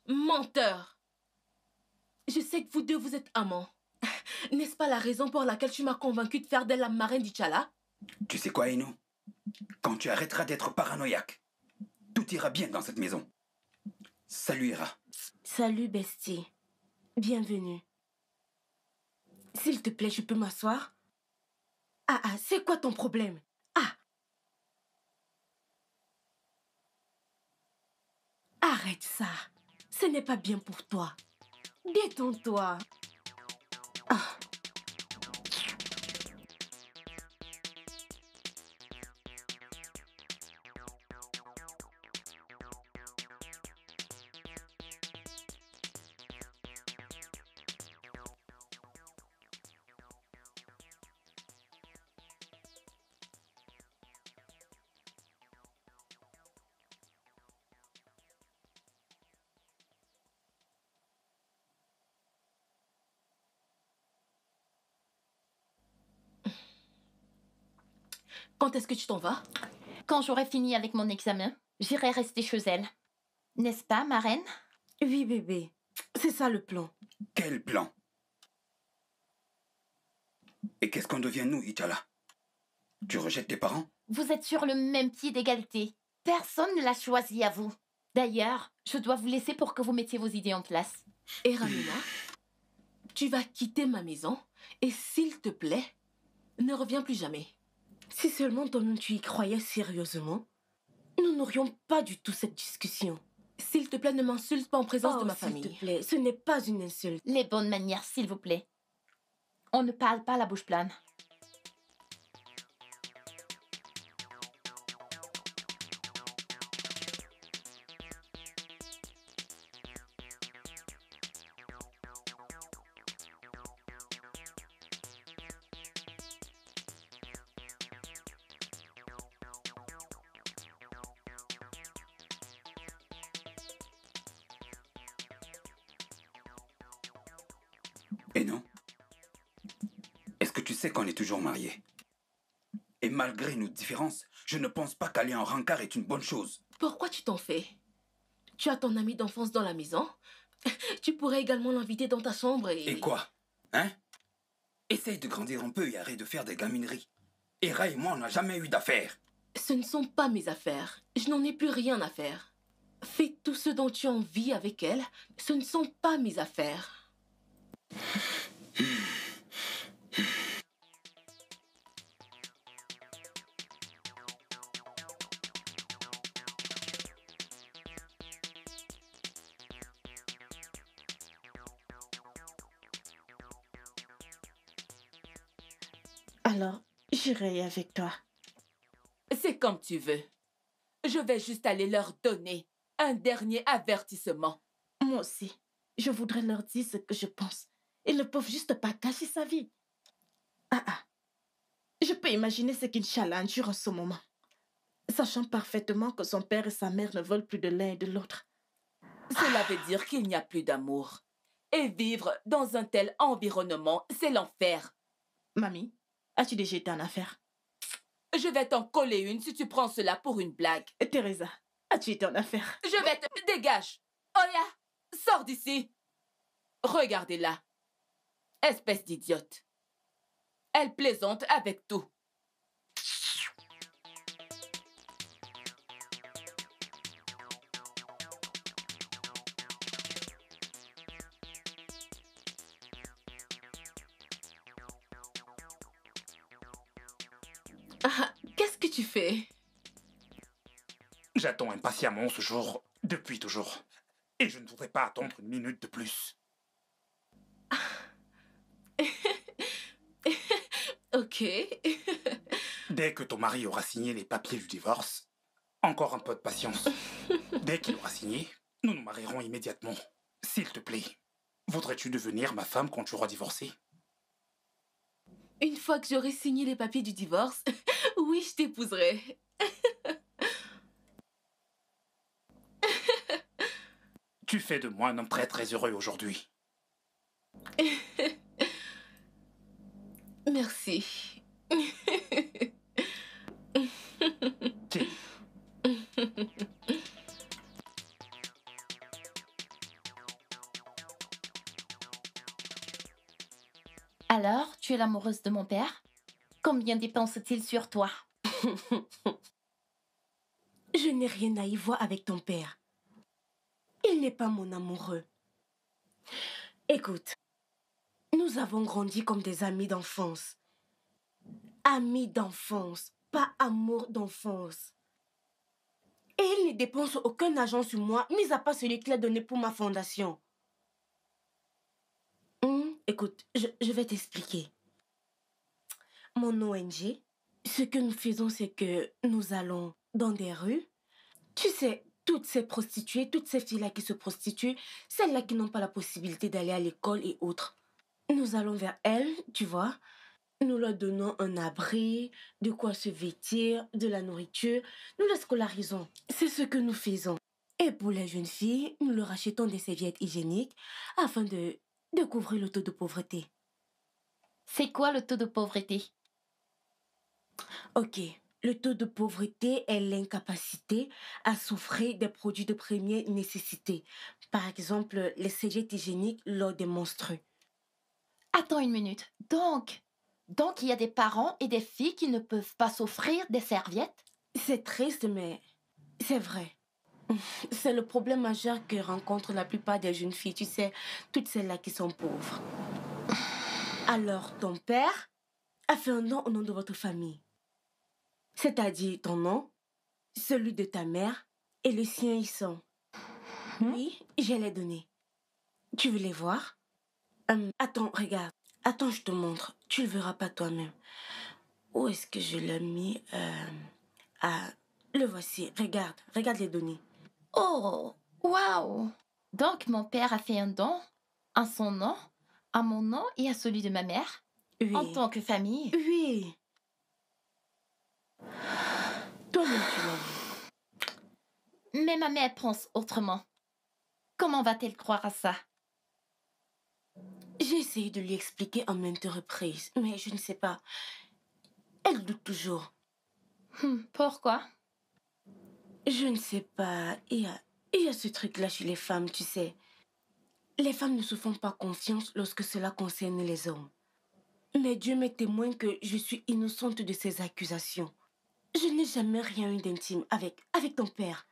[SPEAKER 8] Menteur. Je sais que vous deux, vous êtes amants. N'est-ce pas la raison pour laquelle tu m'as convaincu de faire d'elle la marraine d'Ichala?
[SPEAKER 2] Tu sais quoi, Eno? Quand tu arrêteras d'être paranoïaque, tout ira bien dans cette maison. Salut, Ira.
[SPEAKER 4] Salut, bestie. Bienvenue. S'il te plaît, je peux m'asseoir? C'est quoi ton problème? Arrête ça. Ce n'est pas bien pour toi. Détends-toi.
[SPEAKER 8] Quand est-ce que tu t'en vas?
[SPEAKER 3] Quand j'aurai fini avec mon examen, j'irai rester chez elle. N'est-ce pas, ma reine?
[SPEAKER 4] Oui, bébé. C'est ça le plan.
[SPEAKER 2] Quel plan? Et qu'est-ce qu'on devient, nous, Ichala? Tu rejettes tes parents?
[SPEAKER 3] Vous êtes sur le même pied d'égalité. Personne ne l'a choisi à vous. D'ailleurs, je dois vous laisser pour que vous mettiez vos idées en place.
[SPEAKER 8] Et Ramina, tu vas quitter ma maison et s'il te plaît, ne reviens plus jamais.
[SPEAKER 4] Si seulement toi-même tu y croyais sérieusement, nous n'aurions pas du tout cette discussion.
[SPEAKER 8] S'il te plaît, ne m'insulte pas en présence de ma
[SPEAKER 4] S'il te
[SPEAKER 8] famille.
[SPEAKER 4] plaît, ce n'est pas une insulte.
[SPEAKER 3] Les bonnes manières, s'il vous plaît. On ne parle pas la bouche pleine.
[SPEAKER 2] Et non? Est-ce que tu sais qu'on est toujours mariés? Et malgré nos différences, je ne pense pas qu'aller en rencard est une bonne chose.
[SPEAKER 8] Pourquoi tu t'en fais? Tu as ton ami d'enfance dans la maison. Tu pourrais également l'inviter dans ta chambre et...
[SPEAKER 2] Et quoi? Hein? Essaye de grandir un peu et arrête de faire des gamineries. Hera et moi, on n'a jamais eu d'affaires.
[SPEAKER 8] Ce ne sont pas mes affaires. Je n'en ai plus rien à faire. Fais tout ce dont tu as envie avec elle. Ce ne sont pas mes affaires.
[SPEAKER 7] Alors, j'irai avec toi.
[SPEAKER 1] C'est comme tu veux. Je vais juste aller leur donner un dernier avertissement.
[SPEAKER 7] Moi aussi, je voudrais leur dire ce que je pense. Ils ne peuvent juste pas cacher sa vie. Ah. Je peux imaginer ce qu'Inch'Allah endure en ce moment. Sachant parfaitement que son père et sa mère ne veulent plus de l'un et de l'autre.
[SPEAKER 1] Cela veut dire qu'il n'y a plus d'amour. Et vivre dans un tel environnement, c'est l'enfer.
[SPEAKER 7] Mamie, as-tu déjà été en affaire?
[SPEAKER 1] Je vais t'en coller une si tu prends cela pour une blague.
[SPEAKER 7] Et Teresa, as-tu été en affaire?
[SPEAKER 1] Je vais te... Dégage! Oya! Sors d'ici! Regardez-la. Espèce d'idiote. Elle plaisante avec tout.
[SPEAKER 8] Ah, qu'est-ce que tu fais?
[SPEAKER 5] J'attends impatiemment ce jour depuis toujours. Et je ne voudrais pas attendre une minute de plus.
[SPEAKER 8] Ok.
[SPEAKER 5] Dès que ton mari aura signé les papiers du divorce, encore un peu de patience. Dès qu'il aura signé, nous nous marierons immédiatement. S'il te plaît, voudrais-tu devenir ma femme quand tu auras divorcé?
[SPEAKER 8] Une fois que j'aurai signé les papiers du divorce, oui, je t'épouserai.
[SPEAKER 5] Tu fais de moi un homme très très heureux aujourd'hui.
[SPEAKER 8] Merci.
[SPEAKER 5] Tiens,
[SPEAKER 3] Alors, tu es l'amoureuse de mon père? Combien dépense-t-il sur toi?
[SPEAKER 4] Je n'ai rien à y voir avec ton père. Il n'est pas mon amoureux. Écoute, nous avons grandi comme des amis d'enfance. Amis d'enfance, pas amour d'enfance. Et il ne dépense aucun argent sur moi, mis à part celui qu'il a donné pour ma fondation. Écoute, je vais t'expliquer. Mon ONG, ce que nous faisons, c'est que nous allons dans des rues. Tu sais, toutes ces prostituées, toutes ces filles-là qui se prostituent, celles-là qui n'ont pas la possibilité d'aller à l'école et autres. Nous allons vers elles, tu vois. Nous leur donnons un abri, de quoi se vêtir, de la nourriture. Nous les scolarisons. C'est ce que nous faisons. Et pour les jeunes filles, nous leur achetons des serviettes hygiéniques afin de couvrir le taux de pauvreté.
[SPEAKER 3] C'est quoi le taux de pauvreté?
[SPEAKER 4] Ok, le taux de pauvreté est l'incapacité à s'offrir des produits de première nécessité. Par exemple, les serviettes hygiéniques lors des menstrues.
[SPEAKER 3] Attends une minute. Donc, il y a des parents et des filles qui ne peuvent pas s'offrir des serviettes?
[SPEAKER 4] C'est triste, mais c'est vrai. C'est le problème majeur que rencontrent la plupart des jeunes filles, tu sais, toutes celles-là qui sont pauvres. Alors, ton père a fait un don au nom de votre famille. C'est-à-dire ton nom, celui de ta mère et le sien y sont. Oui, je les donnés. Tu veux les voir? Attends, regarde. Attends, je te montre. Tu le verras pas toi-même. Où est-ce que je l'ai mis? Le voici. Regarde les données.
[SPEAKER 3] Oh, waouh! Donc, mon père a fait un don en son nom, à mon nom et à celui de ma mère,
[SPEAKER 4] Oui.
[SPEAKER 3] en tant que famille.
[SPEAKER 4] Oui. Toi-même, tu l'as vu.
[SPEAKER 3] Mais ma mère pense autrement. Comment va-t-elle croire à ça?
[SPEAKER 4] J'ai essayé de lui expliquer en maintes reprises, mais je ne sais pas. Elle doute toujours.
[SPEAKER 3] Pourquoi?
[SPEAKER 4] Je ne sais pas. Il y a ce truc-là chez les femmes, tu sais. Les femmes ne se font pas confiance lorsque cela concerne les hommes. Mais Dieu m'est témoin que je suis innocente de ces accusations. Je n'ai jamais rien eu d'intime avec ton père.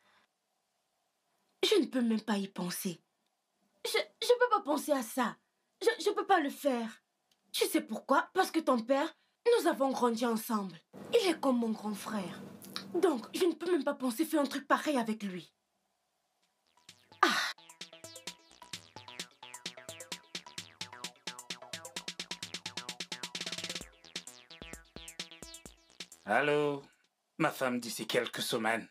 [SPEAKER 4] Je ne peux même pas y penser. Je ne peux pas penser à ça. Je ne peux pas le faire. Tu sais pourquoi? Parce que ton père, nous avons grandi ensemble. Il est comme mon grand frère. Donc, je ne peux même pas penser faire un truc pareil avec lui.
[SPEAKER 5] Allô? Ma femme d'ici quelques semaines.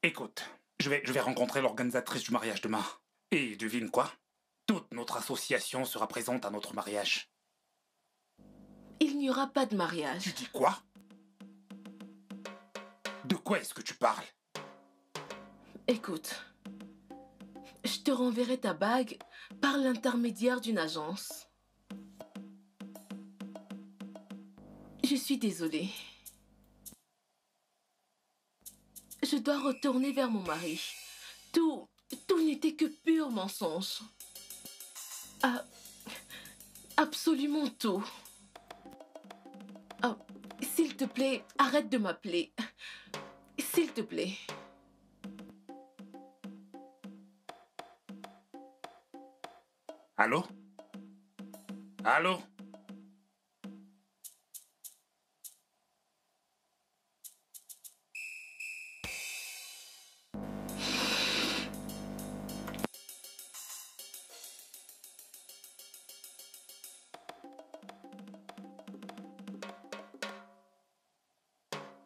[SPEAKER 5] Écoute, je vais rencontrer l'organisatrice du mariage demain. Et devine quoi? Toute notre association sera présente à notre mariage.
[SPEAKER 8] Il n'y aura pas de mariage.
[SPEAKER 5] Tu dis quoi? De quoi est-ce que tu parles?
[SPEAKER 8] Écoute, je te renverrai ta bague par l'intermédiaire d'une agence. Je suis désolée. Je dois retourner vers mon mari. Tout n'était que pur mensonge. Ah, absolument tout. Ah, s'il te plaît, arrête de m'appeler. S'il te plaît.
[SPEAKER 5] Allô? Allô?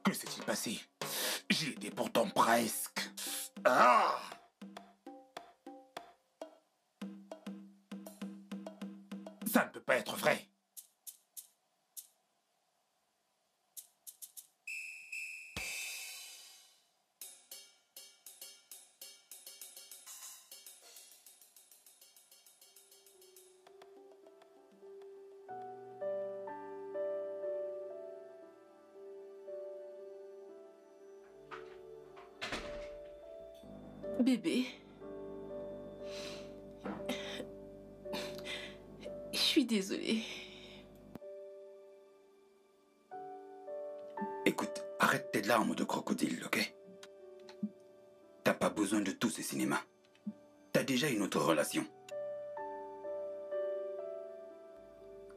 [SPEAKER 5] Que s'est-il passé? J'y étais pourtant presque. Ah! Ça ne peut pas être vrai.
[SPEAKER 8] Bébé. Je suis désolée.
[SPEAKER 2] Écoute, arrête tes larmes de crocodile, ok? T'as pas besoin de tout ce cinéma. T'as déjà une autre relation.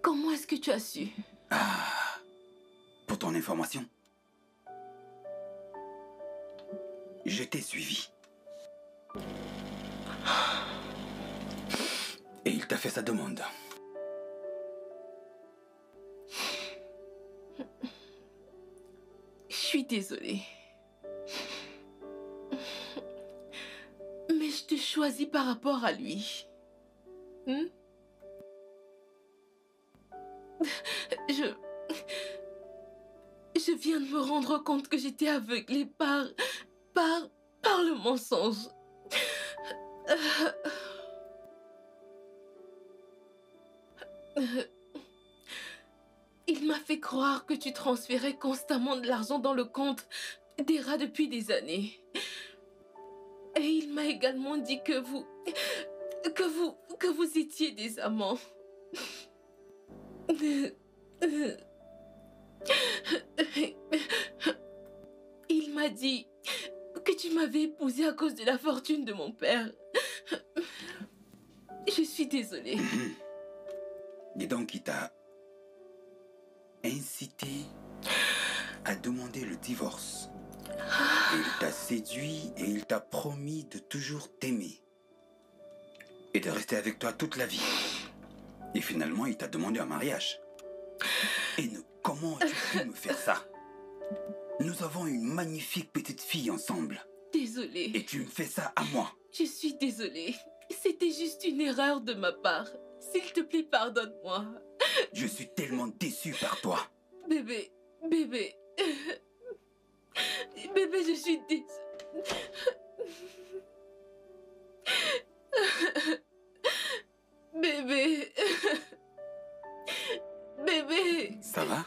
[SPEAKER 8] Comment est-ce que tu as su?
[SPEAKER 2] Ah, pour ton information, je t'ai suivi. Et il t'a fait sa demande.
[SPEAKER 8] Je suis désolée. Mais je te choisis par rapport à lui. Je viens de me rendre compte que j'étais aveuglée par le mensonge. Il m'a fait fait croire que tu transférais constamment de l'argent dans le compte d'Era depuis des années. Et il m'a également dit que vous étiez des amants. Il m'a dit que tu m'avais épousée à cause de la fortune de mon père. Je suis désolée.
[SPEAKER 2] Dis donc, il t'a incité à demander le divorce. Et il t'a séduit et il t'a promis de toujours t'aimer. Et de rester avec toi toute la vie. Et finalement, il t'a demandé un mariage. Et comment as-tu pu me faire ça? Nous avons une magnifique petite fille ensemble.
[SPEAKER 8] Désolée.
[SPEAKER 2] Et tu me fais ça à moi.
[SPEAKER 8] Je suis désolée. C'était juste une erreur de ma part. S'il te plaît, pardonne-moi.
[SPEAKER 2] Je suis tellement déçu par toi.
[SPEAKER 8] Bébé. Bébé, je suis désolée. Bébé. Bébé.
[SPEAKER 2] Ça va?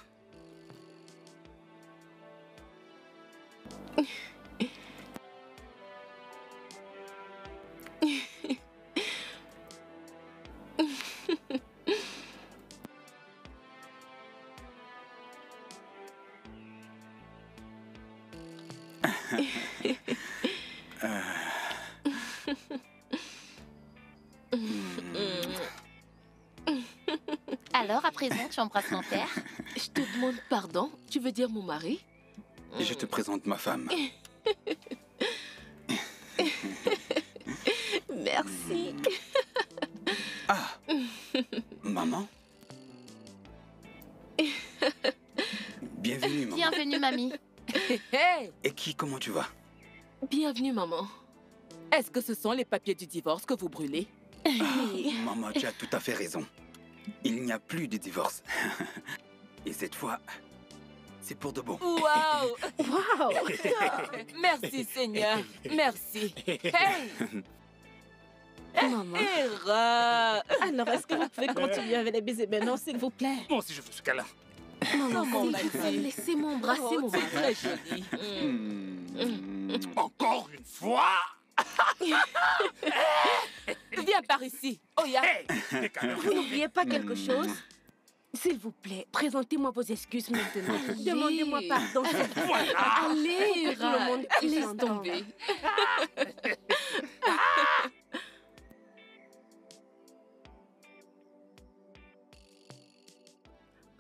[SPEAKER 3] Alors, à présent, tu embrasses mon père?
[SPEAKER 8] Je te demande pardon. Tu veux dire mon mari?
[SPEAKER 2] Et je te présente ma femme.
[SPEAKER 8] Merci.
[SPEAKER 2] Ah, maman? Bienvenue, maman.
[SPEAKER 3] Bienvenue, mamie.
[SPEAKER 1] Hey!
[SPEAKER 2] Et comment tu vas?
[SPEAKER 8] Bienvenue, maman.
[SPEAKER 1] Est-ce que ce sont les papiers du divorce que vous brûlez?
[SPEAKER 2] Maman, tu as tout à fait raison. Il n'y a plus de divorce. Et cette fois, c'est pour de bon.
[SPEAKER 1] Waouh!
[SPEAKER 7] Waouh!
[SPEAKER 1] Merci, Seigneur. Merci. Hey!
[SPEAKER 8] Maman.
[SPEAKER 1] Hera!
[SPEAKER 7] Alors, est-ce que vous pouvez continuer avec les baisers maintenant, s'il vous plaît?
[SPEAKER 5] Moi aussi, je veux ce câlin.
[SPEAKER 8] Maman,
[SPEAKER 1] S'il
[SPEAKER 8] s'il
[SPEAKER 1] te
[SPEAKER 8] vous plaît,
[SPEAKER 1] plaît.
[SPEAKER 8] laissez-moi embrasser
[SPEAKER 1] Oh,
[SPEAKER 8] mon
[SPEAKER 1] c'est
[SPEAKER 8] mari.
[SPEAKER 1] très joli.
[SPEAKER 5] Encore une fois.
[SPEAKER 1] Viens par ici. Oya.
[SPEAKER 5] Hey, des câlins.
[SPEAKER 4] Vous n'oubliez pas quelque chose? S'il vous plaît, présentez-moi vos excuses maintenant. Demandez-moi pardon.
[SPEAKER 5] Voilà.
[SPEAKER 8] Allez,
[SPEAKER 4] Tout le monde puisse
[SPEAKER 8] laisse
[SPEAKER 4] entendre.
[SPEAKER 8] tomber.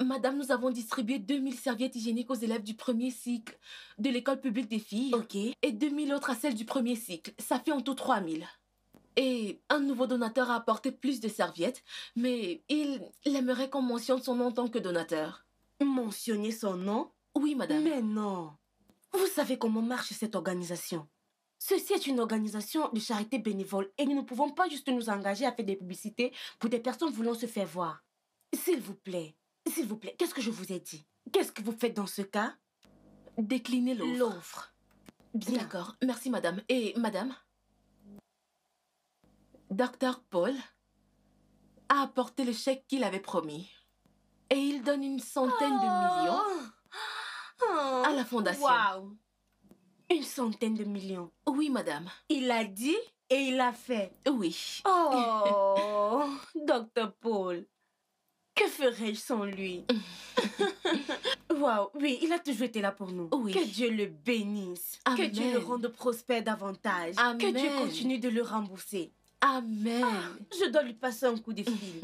[SPEAKER 8] Madame, nous avons distribué 2000 serviettes hygiéniques aux élèves du premier cycle de l'école publique des filles.
[SPEAKER 4] Ok.
[SPEAKER 8] Et 2000 autres à celles du premier cycle. Ça fait en tout 3000. Et un nouveau donateur a apporté plus de serviettes, mais il aimerait qu'on mentionne son nom en tant que donateur.
[SPEAKER 4] Mentionner son nom?
[SPEAKER 8] Oui, madame.
[SPEAKER 4] Mais non. Vous savez comment marche cette organisation? Ceci est une organisation de charité bénévole et nous ne pouvons pas juste nous engager à faire des publicités pour des personnes voulant se faire voir. S'il vous plaît, qu'est-ce que je vous ai dit? Qu'est-ce que vous faites dans ce cas?
[SPEAKER 8] Déclinez l'offre.
[SPEAKER 4] L'offre. Bien.
[SPEAKER 8] D'accord. Merci, madame. Et madame? Dr. Paul a apporté le chèque qu'il avait promis. Et il donne une centaine de millions à la fondation.
[SPEAKER 4] Waouh! Une centaine de millions.
[SPEAKER 8] Oui, madame.
[SPEAKER 4] Il a dit et il a fait.
[SPEAKER 8] Oui.
[SPEAKER 4] Oh, Dr. Paul. Que ferais-je sans lui? Waouh, oui, il a toujours été là pour nous.
[SPEAKER 8] Oui.
[SPEAKER 4] Que Dieu le bénisse.
[SPEAKER 8] Amen.
[SPEAKER 4] Que Dieu le rende prospère davantage. Que Dieu
[SPEAKER 8] Amen.
[SPEAKER 4] continue de le rembourser.
[SPEAKER 8] Amen.
[SPEAKER 4] Je dois lui passer un coup de fil.